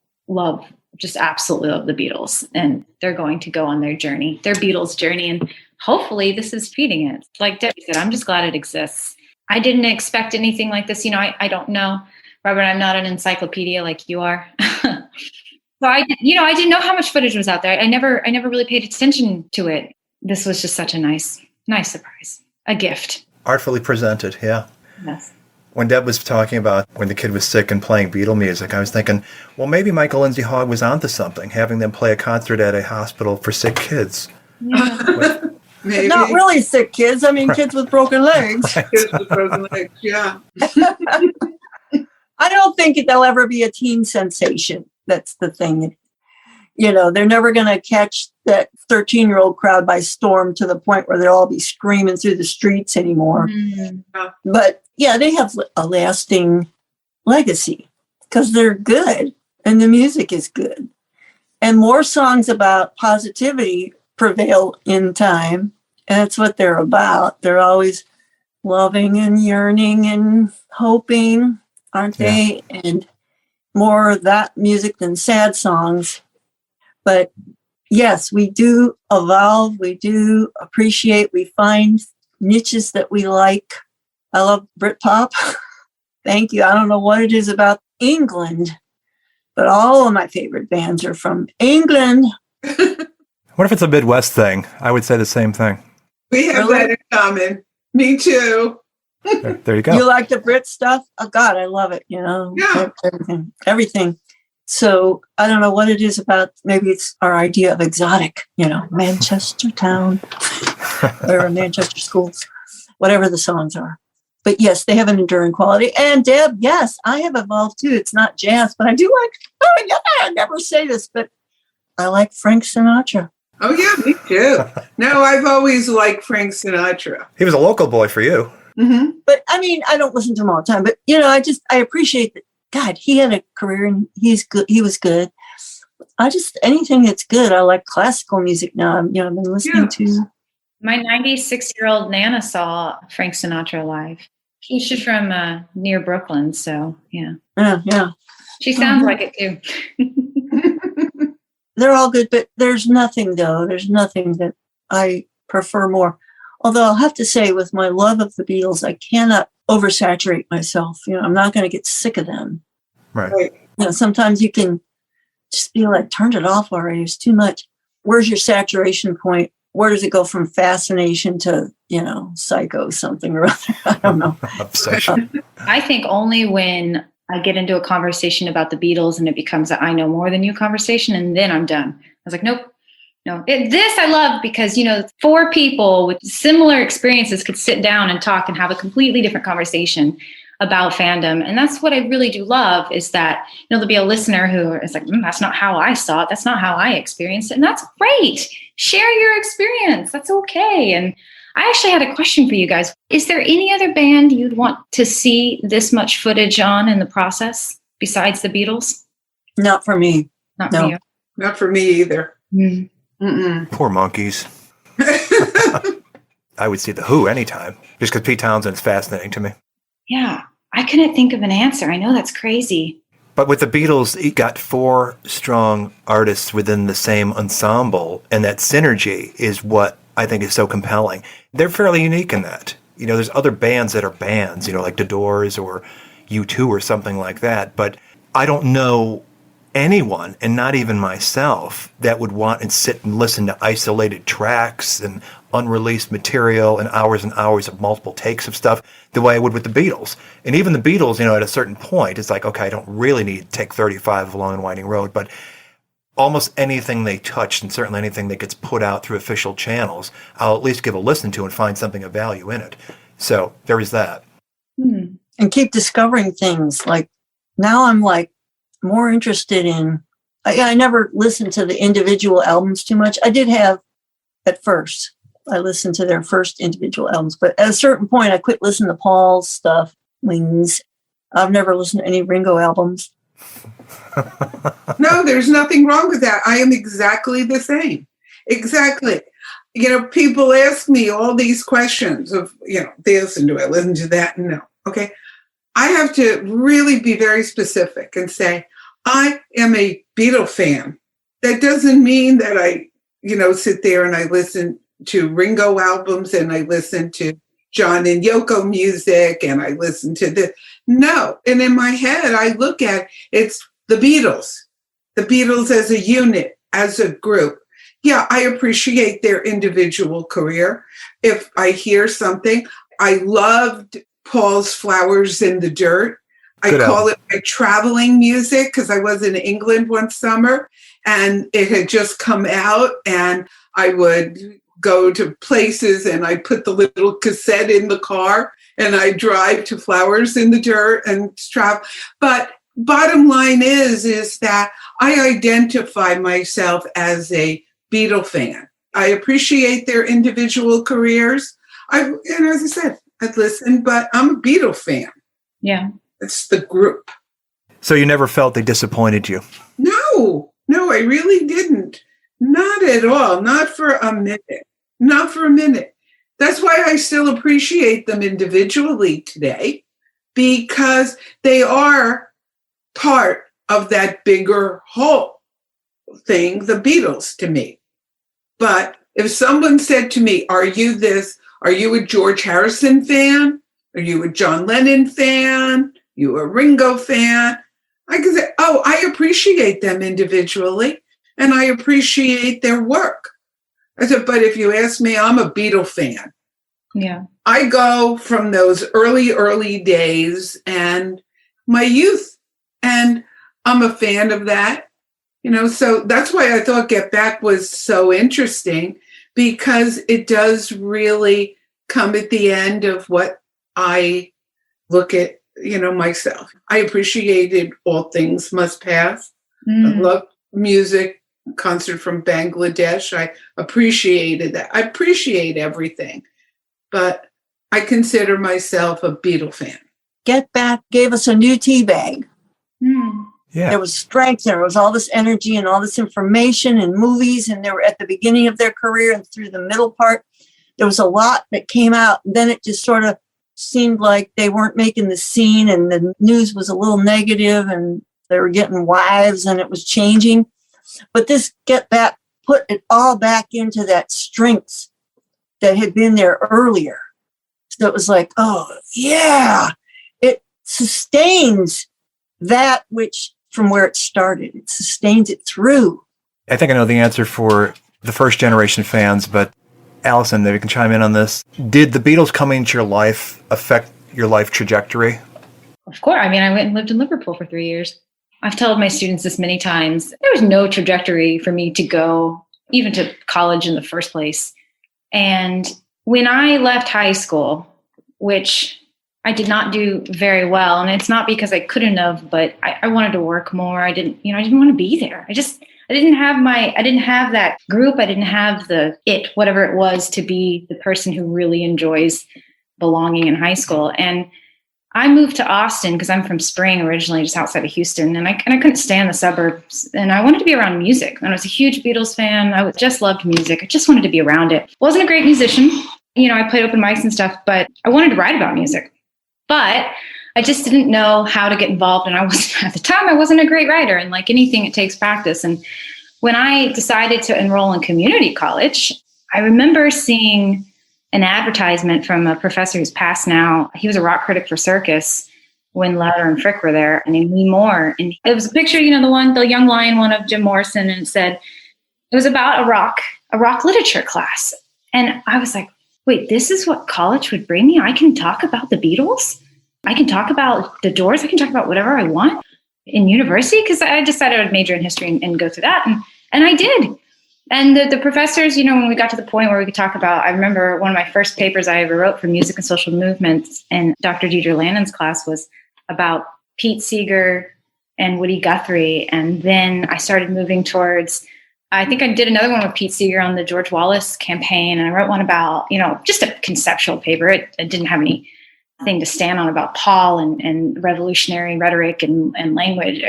just absolutely love the Beatles, and they're going to go on their journey, their Beatles journey. And hopefully this is feeding it. Like Debbie said, I'm just glad it exists. I didn't expect anything like this. I don't know, Robert, I'm not an encyclopedia like you are. So I didn't know how much footage was out there. I never really paid attention to it. This was just such a nice surprise, a gift. Artfully presented, yeah. Yes. When Deb was talking about when the kid was sick and playing Beatle music, I was thinking, well, maybe Michael Lindsay Hogg was onto something, having them play a concert at a hospital for sick kids. Yeah. Maybe. Not really sick kids. I mean, kids with broken legs. Kids with broken legs, yeah. I don't think they'll ever be a teen sensation. That's the thing. They're never going to catch that 13-year-old crowd by storm to the point where they'll all be screaming through the streets anymore. Mm-hmm. But yeah, they have a lasting legacy because they're good and the music is good. And more songs about positivity prevail in time. And that's what they're about. They're always loving and yearning and hoping, aren't they? And more of that music than sad songs. But yes, we do evolve. We do appreciate. We find niches that we like. I love Britpop. Thank you. I don't know what it is about England, but all of my favorite bands are from England. What if it's a Midwest thing? I would say the same thing. We have that in common. Me too. There you go. You like the Brit stuff? Oh, God, I love it. Yeah. Everything. So I don't know what it is about. Maybe it's our idea of exotic, Manchester town or Manchester schools, whatever the songs are. But yes, they have an enduring quality. And Deb, yes, I have evolved too. It's not jazz, but I do like, I never say this, but I like Frank Sinatra. Oh, yeah, me too. No, I've always liked Frank Sinatra. He was a local boy for you. Mm-hmm. But I mean, I don't listen to him all the time, but I appreciate that. God, he had a career and he's good. He was good. Anything that's good. I like classical music now. I've been listening to. My 96-year-old Nana saw Frank Sinatra live. She's from near Brooklyn, so yeah. Yeah. She sounds like it too. They're all good, but there's nothing that I prefer more. Although I'll have to say, with my love of the Beatles, I cannot oversaturate myself. I'm not going to get sick of them. Right. Sometimes you can just be like, turned it off already. It's too much. Where's your saturation point? Where does it go from fascination to, psycho something or other? I don't know. Obsession. I think only when I get into a conversation about the Beatles and it becomes a I know more than you conversation, and then I'm done. I was like, nope. No, this I love because, 4 people with similar experiences could sit down and talk and have a completely different conversation about fandom. And that's what I really do love is that, there'll be a listener who is like, that's not how I saw it. That's not how I experienced it. And that's great. Share your experience. That's okay. And I actually had a question for you guys. Is there any other band you'd want to see this much footage on in the process besides the Beatles? Not for me. Not for you. Not for me either. Mm. Mm-mm. Poor monkeys. I would see The Who anytime, just because Pete Townsend's fascinating to me. Yeah, I couldn't think of an answer. I know that's crazy. But with the Beatles, you got 4 strong artists within the same ensemble, and that synergy is what I think is so compelling. They're fairly unique in that. There's other bands that are bands, like The Doors or U2 or something like that, but I don't know anyone, and not even myself, that would want and sit and listen to isolated tracks and unreleased material and hours of multiple takes of stuff the way I would with the Beatles. And even the Beatles, at a certain point, it's like, okay, I don't really need take 35 of A Long and Winding Road, but almost anything they touch, and certainly anything that gets put out through official channels, I'll at least give a listen to and find something of value in it. So there is that. And keep discovering things. Like now I'm more interested in, I never listened to the individual albums too much. I did have at first. I listened to their first individual albums, but at a certain point I quit listening to Paul's stuff, Wings. I've never listened to any Ringo albums. No, there's nothing wrong with that. I am exactly the same. Exactly. People ask me all these questions of, this and do I listen to that? No. Okay. I have to really be very specific and say, I am a Beatle fan. That doesn't mean that I, sit there and I listen to Ringo albums and I listen to John and Yoko music and I listen to this. No. And in my head, I look at it's the Beatles as a unit, as a group. Yeah, I appreciate their individual career. If I hear something, I loved Paul's Flowers in the Dirt. I call it my traveling music because I was in England one summer and it had just come out, and I would go to places and I put the little cassette in the car and I drive to Flowers in the Dirt and travel. But bottom line is that I identify myself as a Beatle fan. I appreciate their individual careers. And as I said, I'd listen, but I'm a Beatle fan. Yeah. It's the group. So you never felt they disappointed you? No, I really didn't. Not at all. Not for a minute. Not for a minute. That's why I still appreciate them individually today, because they are part of that bigger whole thing, the Beatles, to me. But if someone said to me, are you a George Harrison fan? Are you a John Lennon fan? You a Ringo fan? I could say, I appreciate them individually and I appreciate their work. I said, but if you ask me, I'm a Beatle fan. Yeah. I go from those early days and my youth, and I'm a fan of that. So that's why I thought Get Back was so interesting, because it does really come at the end of what I look at, myself. I appreciated All Things Must Pass. I love music, concert from Bangladesh. I appreciated that. I appreciate everything, but I consider myself a Beatle fan. Get Back gave us a new tea bag. Yeah. There was strength, there was all this energy and all this information and movies, and they were at the beginning of their career and through the middle part. There was a lot that came out. Then it just sort of seemed like they weren't making the scene, and the news was a little negative, and they were getting wives, and it was changing. But this Get Back put it all back into that strength that had been there earlier. So it was like, oh, yeah, it sustains that which from where it started. It sustains it through. I think I know the answer for the first generation fans, but Allison, maybe you can chime in on this. Did the Beatles coming into your life affect your life trajectory? Of course. I mean, I went and lived in Liverpool for 3 years. I've told my students this many times. There was no trajectory for me to go even to college in the first place. And when I left high school, which I did not do very well, and it's not because I couldn't have, but I wanted to work more. I didn't want to be there. I didn't have that group. I didn't have whatever it was to be the person who really enjoys belonging in high school. And I moved to Austin because I'm from Spring originally, just outside of Houston. And I couldn't stand the suburbs. And I wanted to be around music. And I was a huge Beatles fan. I just loved music. I just wanted to be around it. Wasn't a great musician. I played open mics and stuff, but I wanted to write about music. But I just didn't know how to get involved. And at the time, I wasn't a great writer. And like anything, it takes practice. And when I decided to enroll in community college, I remember seeing an advertisement from a professor who's passed now. He was a rock critic for Circus when Louder and Frick were there, and Lee Moore. And it was a picture, the Young Lion one of Jim Morrison, and it said it was about a rock literature class. And I was like, wait, this is what college would bring me? I can talk about the Beatles? I can talk about the Doors? I can talk about whatever I want in university? Because I decided I would major in history and go through that. And I did. And the professors, when we got to the point where we could talk about, I remember one of my first papers I ever wrote for music and social movements in Dr. Deidre Landon's class was about Pete Seeger and Woody Guthrie. And then I started moving towards, I think I did another one with Pete Seeger on the George Wallace campaign. And I wrote one about, just a conceptual paper. It didn't have anything to stand on about Paul and revolutionary rhetoric and language.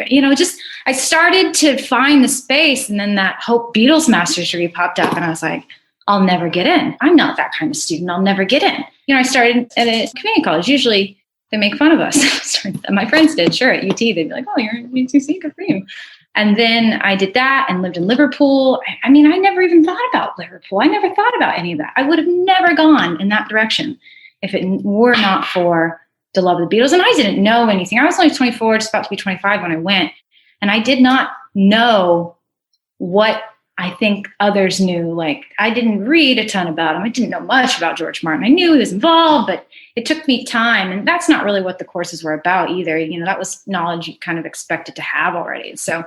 I started to find the space, and then that Hope Beatles master's degree popped up, and I was like, I'll never get in. I'm not that kind of student. I'll never get in. I started at a community college. Usually they make fun of us. My friends did, sure, at UT. They'd be like, oh, you're at UTC, good for you. And then I did that and lived in Liverpool. I never even thought about Liverpool. I never thought about any of that. I would have never gone in that direction if it were not for the love of the Beatles. And I didn't know anything. I was only 24, just about to be 25 when I went. And I did not know what I think others knew. Like, I didn't read a ton about him. I didn't know much about George Martin. I knew he was involved, but it took me time. And that's not really what the courses were about either. You know, that was knowledge you kind of expected to have already. So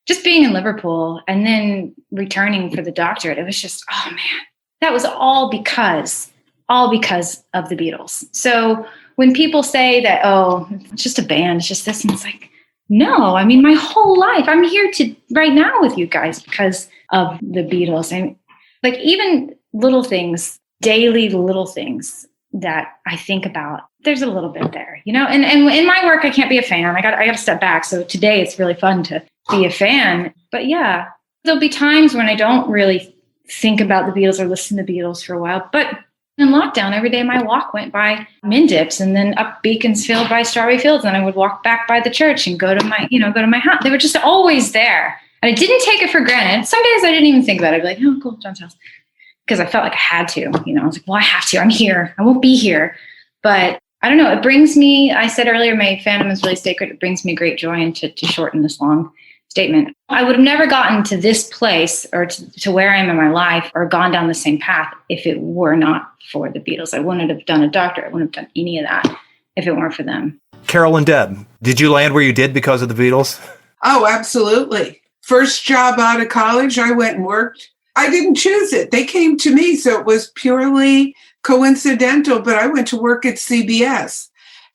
just being in Liverpool and then returning for the doctorate, it was just, oh man, that was all because of the Beatles. So when people say that, oh, it's just a band, it's just this, and it's like, no, I mean, my whole life, I'm here right now with you guys because of the Beatles. And like even little things, daily little things that I think about, there's a little bit there, you know, and in my work, I can't be a fan. I got to step back. So today it's really fun to be a fan, but yeah, there'll be times when I don't really think about the Beatles or listen to the Beatles for a while, but in lockdown, every day my walk went by Mindips and then up Beaconsfield by Strawberry Fields. And I would walk back by the church and go to my house. They were just always there. And I didn't take it for granted. Some days I didn't even think about it. I'd be like, oh, cool, John's house. Because I felt like I had to, you know, I was like, well, I have to, I'm here. I won't be here. But I don't know. It brings me, I said earlier, my fandom is really sacred. It brings me great joy, and to shorten this long statement, I would have never gotten to this place or to where I am in my life or gone down the same path if it were not for the Beatles. I wouldn't have done a doctorate. I wouldn't have done any of that if it weren't for them. Carol and Deb, did you land where you did because of the Beatles? Oh, absolutely. First job out of college, I went and worked. I didn't choose it. They came to me, so it was purely coincidental, but I went to work at CBS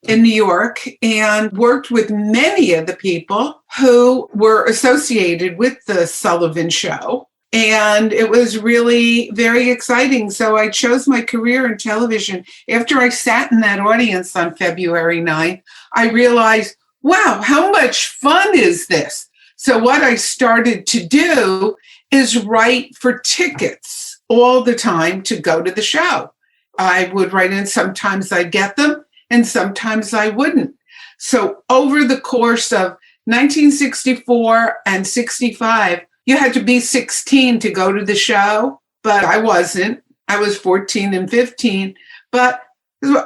in New York and worked with many of the people who were associated with the Sullivan Show. And it was really very exciting. So I chose my career in television. After I sat in that audience on February 9th, I realized, wow, how much fun is this? So what I started to do is write for tickets all the time to go to the show. I would write in, sometimes I'd get them, and sometimes I wouldn't. So over the course of 1964 and 65, you had to be 16 to go to the show, but I wasn't. I was 14 and 15, but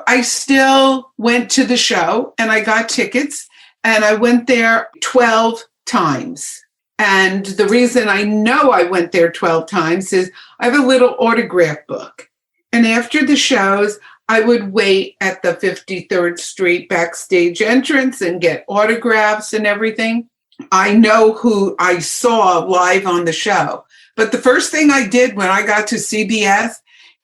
I still went to the show and I got tickets, and I went there 12 times. And the reason I know I went there 12 times is I have a little autograph book. And after the shows, I would wait at the 53rd Street backstage entrance and get autographs and everything. I know who I saw live on the show. But the first thing I did when I got to CBS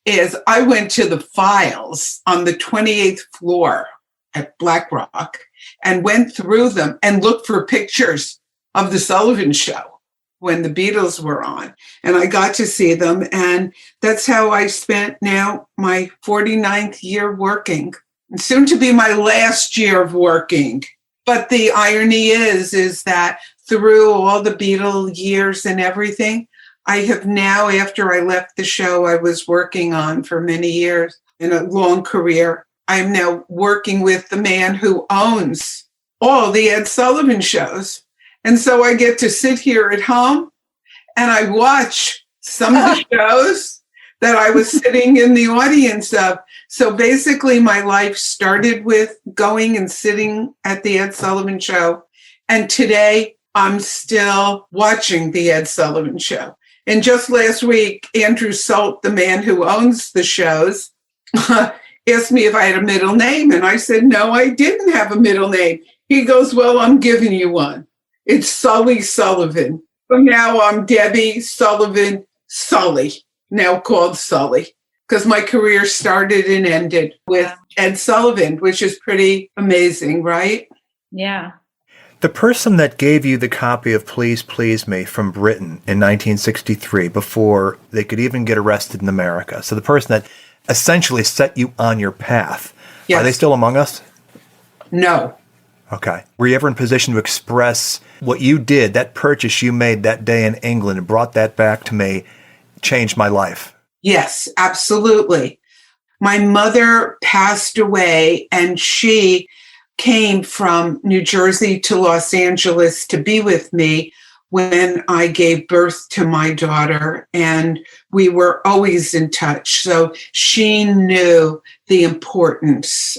is I went to the files on the 28th floor at Black Rock and went through them and looked for pictures of the Sullivan Show when the Beatles were on. And I got to see them. And that's how I spent now my 49th year working, and soon to be my last year of working. But the irony is that through all the Beatle years and everything, I have now, after I left the show I was working on for many years in a long career, I'm now working with the man who owns all the Ed Sullivan shows. And so I get to sit here at home and I watch some of the shows that I was sitting in the audience of. So basically my life started with going and sitting at the Ed Sullivan Show. And today I'm still watching the Ed Sullivan Show. And just last week, Andrew Salt, the man who owns the shows, asked me if I had a middle name. And I said, no, I didn't have a middle name. He goes, well, I'm giving you one. It's Sully Sullivan. From now I'm Debbie Sullivan Sully, now called Sully, because my career started and ended with Ed Sullivan, which is pretty amazing, right? Yeah. The person that gave you the copy of Please Please Me from Britain in 1963, before they could even get arrested in America, so the person that essentially set you on your path, Are they still among us? No. Okay. Were you ever in position to express what you did, that purchase you made that day in England and brought that back to me, changed my life? Yes, absolutely. My mother passed away and she came from New Jersey to Los Angeles to be with me when I gave birth to my daughter, and we were always in touch. So she knew the importance.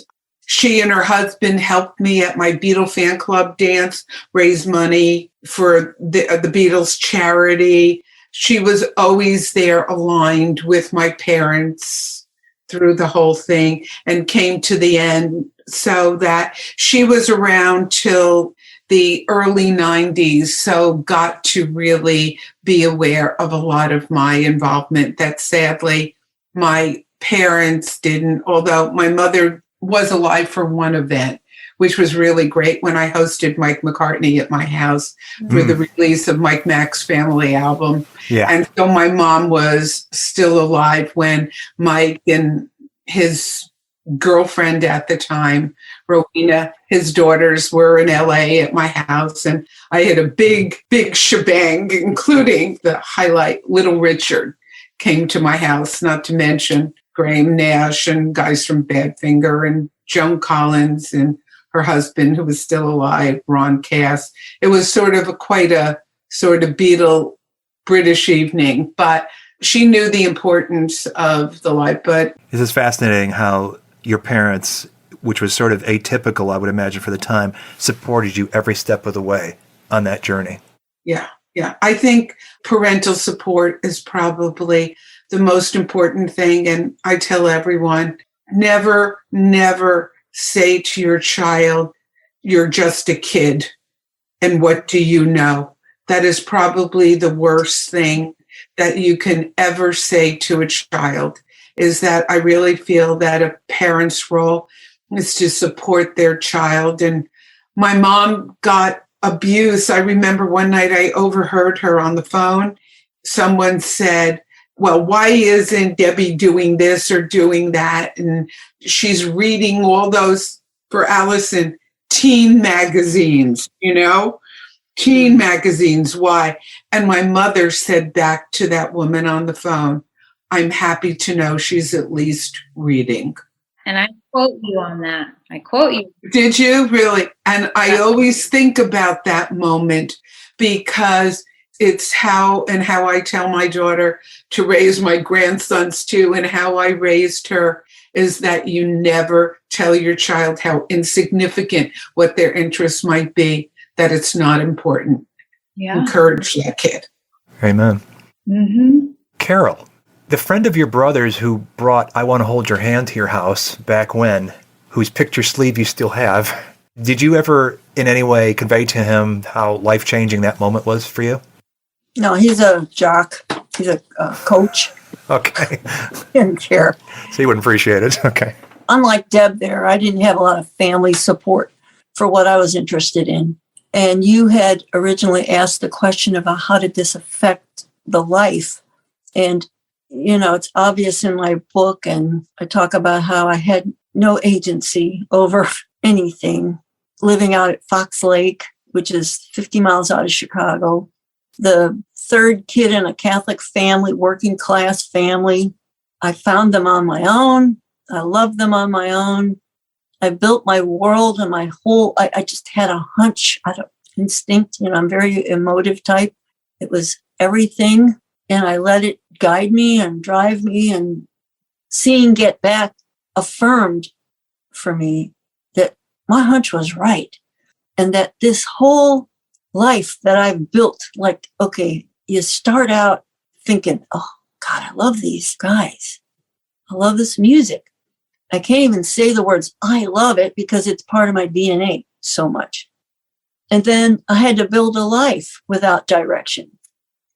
She and her husband helped me at my Beatle fan club dance, raise money for the Beatles charity. she was always there aligned with my parents through the whole thing and came to the end, so that she was around till the early 90s, so got to really be aware of a lot of my involvement that sadly my parents didn't, although my mother was alive for one event, which was really great, when I hosted Mike McCartney at my house for the release of Mike Mac's Family album. Yeah. And so my mom was still alive when Mike and his girlfriend at the time, Rowena, his daughters, were in LA at my house. And I had a big shebang, including the highlight, Little Richard came to my house, not to mention Graham Nash and guys from Badfinger and Joan Collins and her husband, who was still alive, Ron Cass. It was sort of quite a sort of Beatle British evening, but she knew the importance of the life. But this is fascinating how your parents, which was sort of atypical, I would imagine, for the time, supported you every step of the way on that journey. Yeah. I think parental support is probably the most important thing. And I tell everyone, never say to your child, you're just a kid. And what do you know? That is probably the worst thing that you can ever say to a child, is that I really feel that a parent's role is to support their child. And my mom got abuse. I remember one night I overheard her on the phone. Someone said, well, why isn't Debbie doing this or doing that? And she's reading all those, for Allison, teen magazines, teen magazines. Why? And my mother said back to that woman on the phone, I'm happy to know she's at least reading. And I quote you on that. I quote you. Did you really? And I always think about that moment, because it's how I tell my daughter to raise my grandsons too, and how I raised her, is that you never tell your child how insignificant what their interests might be, that it's not important. Yeah. Encourage that kid. Amen. Mm-hmm. Carol, the friend of your brother's who brought I Want to Hold Your Hand to your house back when, whose picture sleeve you still have, did you ever in any way convey to him how life-changing that moment was for you? No, he's a jock. He's a coach. Okay. He didn't care. So he wouldn't appreciate it. Okay. Unlike Deb there, I didn't have a lot of family support for what I was interested in. And you had originally asked the question about how did this affect the life? And, it's obvious in my book, and I talk about how I had no agency over anything, living out at Fox Lake, which is 50 miles out of Chicago. The third kid in a Catholic family, working class family. I found them on my own. I loved them on my own. I built my world and my whole, I just had a hunch, instinct. I'm very emotive type. It was everything. And I let it guide me and drive me, and seeing Get Back affirmed for me that my hunch was right. And that this whole life that I've built, like, okay, you start out thinking, oh God, I love these guys. I love this music. I can't even say the words, I love it, because it's part of my DNA so much. And then I had to build a life without direction.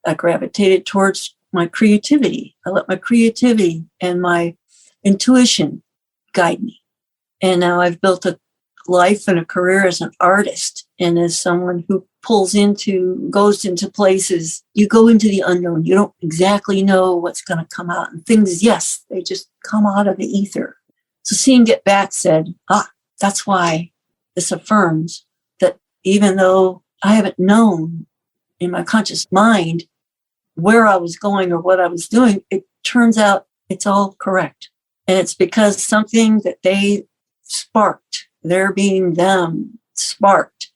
I gravitated towards my creativity. I let my creativity and my intuition guide me. And now I've built a life and a career as an artist and as someone who goes into places. You go into the unknown. You don't exactly know what's going to come out. And things, yes, they just come out of the ether. So seeing Get Back said, that's why this affirms that even though I haven't known in my conscious mind where I was going or what I was doing, it turns out it's all correct. And it's because something that they sparked, their being them, sparked.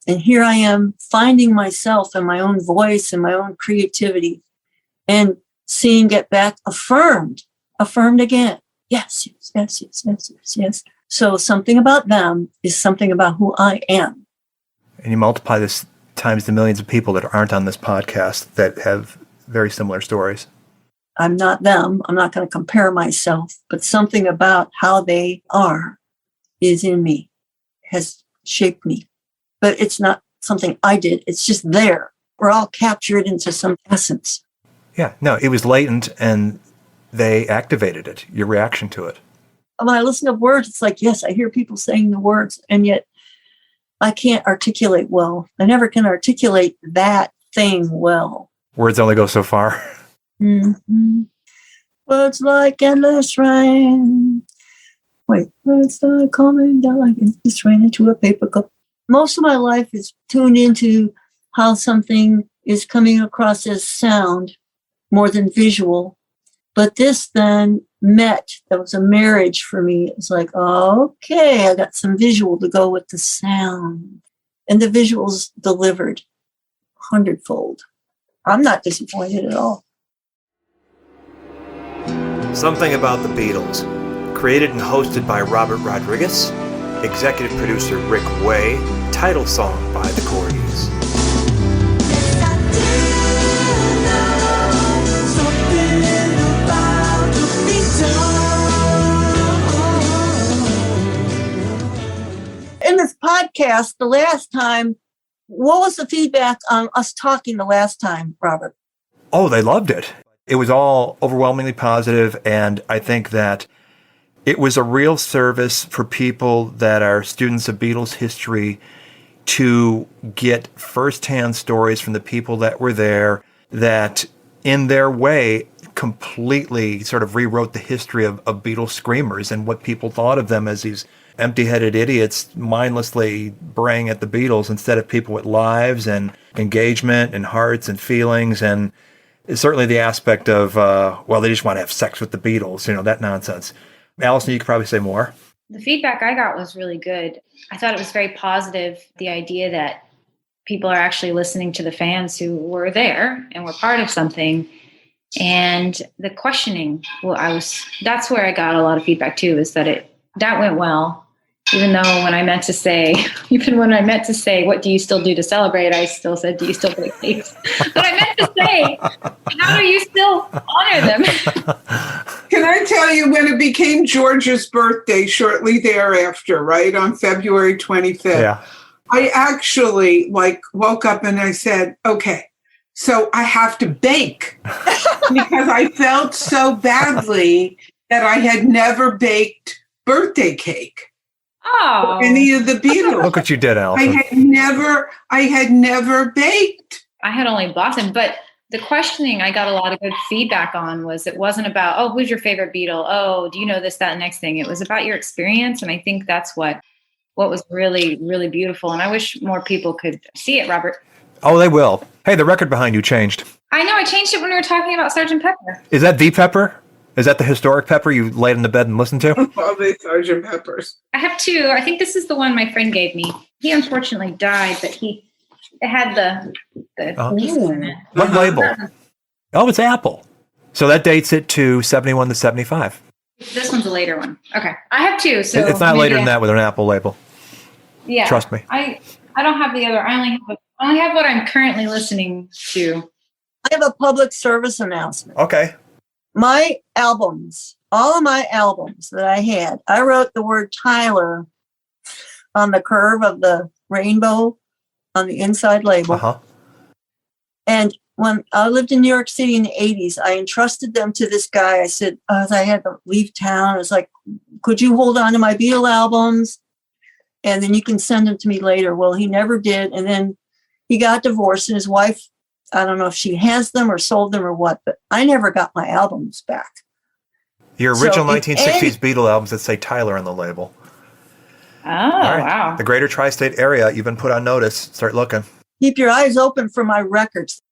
And here I am finding myself and my own voice and my own creativity, and seeing Get Back affirmed again. Yes. So something about them is something about who I am. And you multiply this times the millions of people that aren't on this podcast that have very similar stories. I'm not them. I'm not going to compare myself, but something about how they are is in me, has shaped me. But it's not something I did. It's just there. We're all captured into some essence. Yeah, no, it was latent and they activated it, your reaction to it. When I listen to words, it's like, yes, I hear people saying the words, and yet I can't articulate well. I never can articulate that thing well. Words only go so far. Mm-hmm. Words like endless rain. Wait, words start coming down like endless rain into a paper cup. Most of my life is tuned into how something is coming across as sound more than visual. But this then met, that was a marriage for me. It was like, okay, I got some visual to go with the sound. And the visuals delivered 100-fold. I'm not disappointed at all. Something About the Beatles. Created and hosted by Robert Rodriguez. Executive producer Rick Way. Title song by the Corgis. In this podcast, the last time, what was the feedback on us talking the last time, Robert? Oh, they loved it. It was all overwhelmingly positive, and I think that it was a real service for people that are students of Beatles history to get firsthand stories from the people that were there that, in their way, completely sort of rewrote the history of Beatles screamers and what people thought of them as these empty-headed idiots mindlessly braying at the Beatles instead of people with lives and engagement and hearts and feelings. And certainly the aspect of, they just want to have sex with the Beatles, that nonsense. Allison, you could probably say more. The feedback I got was really good. I thought it was very positive, the idea that people are actually listening to the fans who were there and were part of something. And the questioning, that's where I got a lot of feedback too, is that that went well. Even when I meant to say, what do you still do to celebrate? I still said, do you still bake cakes? But I meant to say, how do you still honor them? Can I tell you, when it became George's birthday shortly thereafter, right, on February 25th, yeah. I actually woke up and I said, okay, so I have to bake because I felt so badly that I had never baked birthday cake. Oh, any of the Beatles. Look what you did, Allison. I had never baked. I had only bought them, but the questioning I got a lot of good feedback on was it wasn't about, who's your favorite Beatle? Oh, do you know this, that, and next thing? It was about your experience, and I think that's what was really, really beautiful. And I wish more people could see it, Robert. Oh, they will. Hey, the record behind you changed. I know, I changed it when we were talking about Sgt. Pepper. Is that the Pepper? Is that the historic Pepper you laid in the bed and listened to? All the Sgt. Peppers. I have two. I think this is the one my friend gave me. He unfortunately died, but it had the pieces in it. What label? Oh, it's Apple. So that dates it to 71 to 75. This one's a later one. Okay. I have two. So it's not later than that with an Apple label. Yeah. Trust me. I don't have the other. I only have what I'm currently listening to. I have a public service announcement. Okay. My albums, all of my albums that I had, I wrote the word Tyler on the curve of the rainbow on the inside label. Uh-huh. And when I lived in New York City in the 80s, I entrusted them to this guy. I said, as I had to leave town, I was like, could you hold on to my Beatle albums? And then you can send them to me later. Well, he never did. And then he got divorced, and his wife, I don't know if she has them or sold them or what, but I never got my albums back. Your original 1960s Beatle albums that say Tyler on the label. Oh, wow. The greater tri-state area, you've been put on notice. Start looking. Keep your eyes open for my records.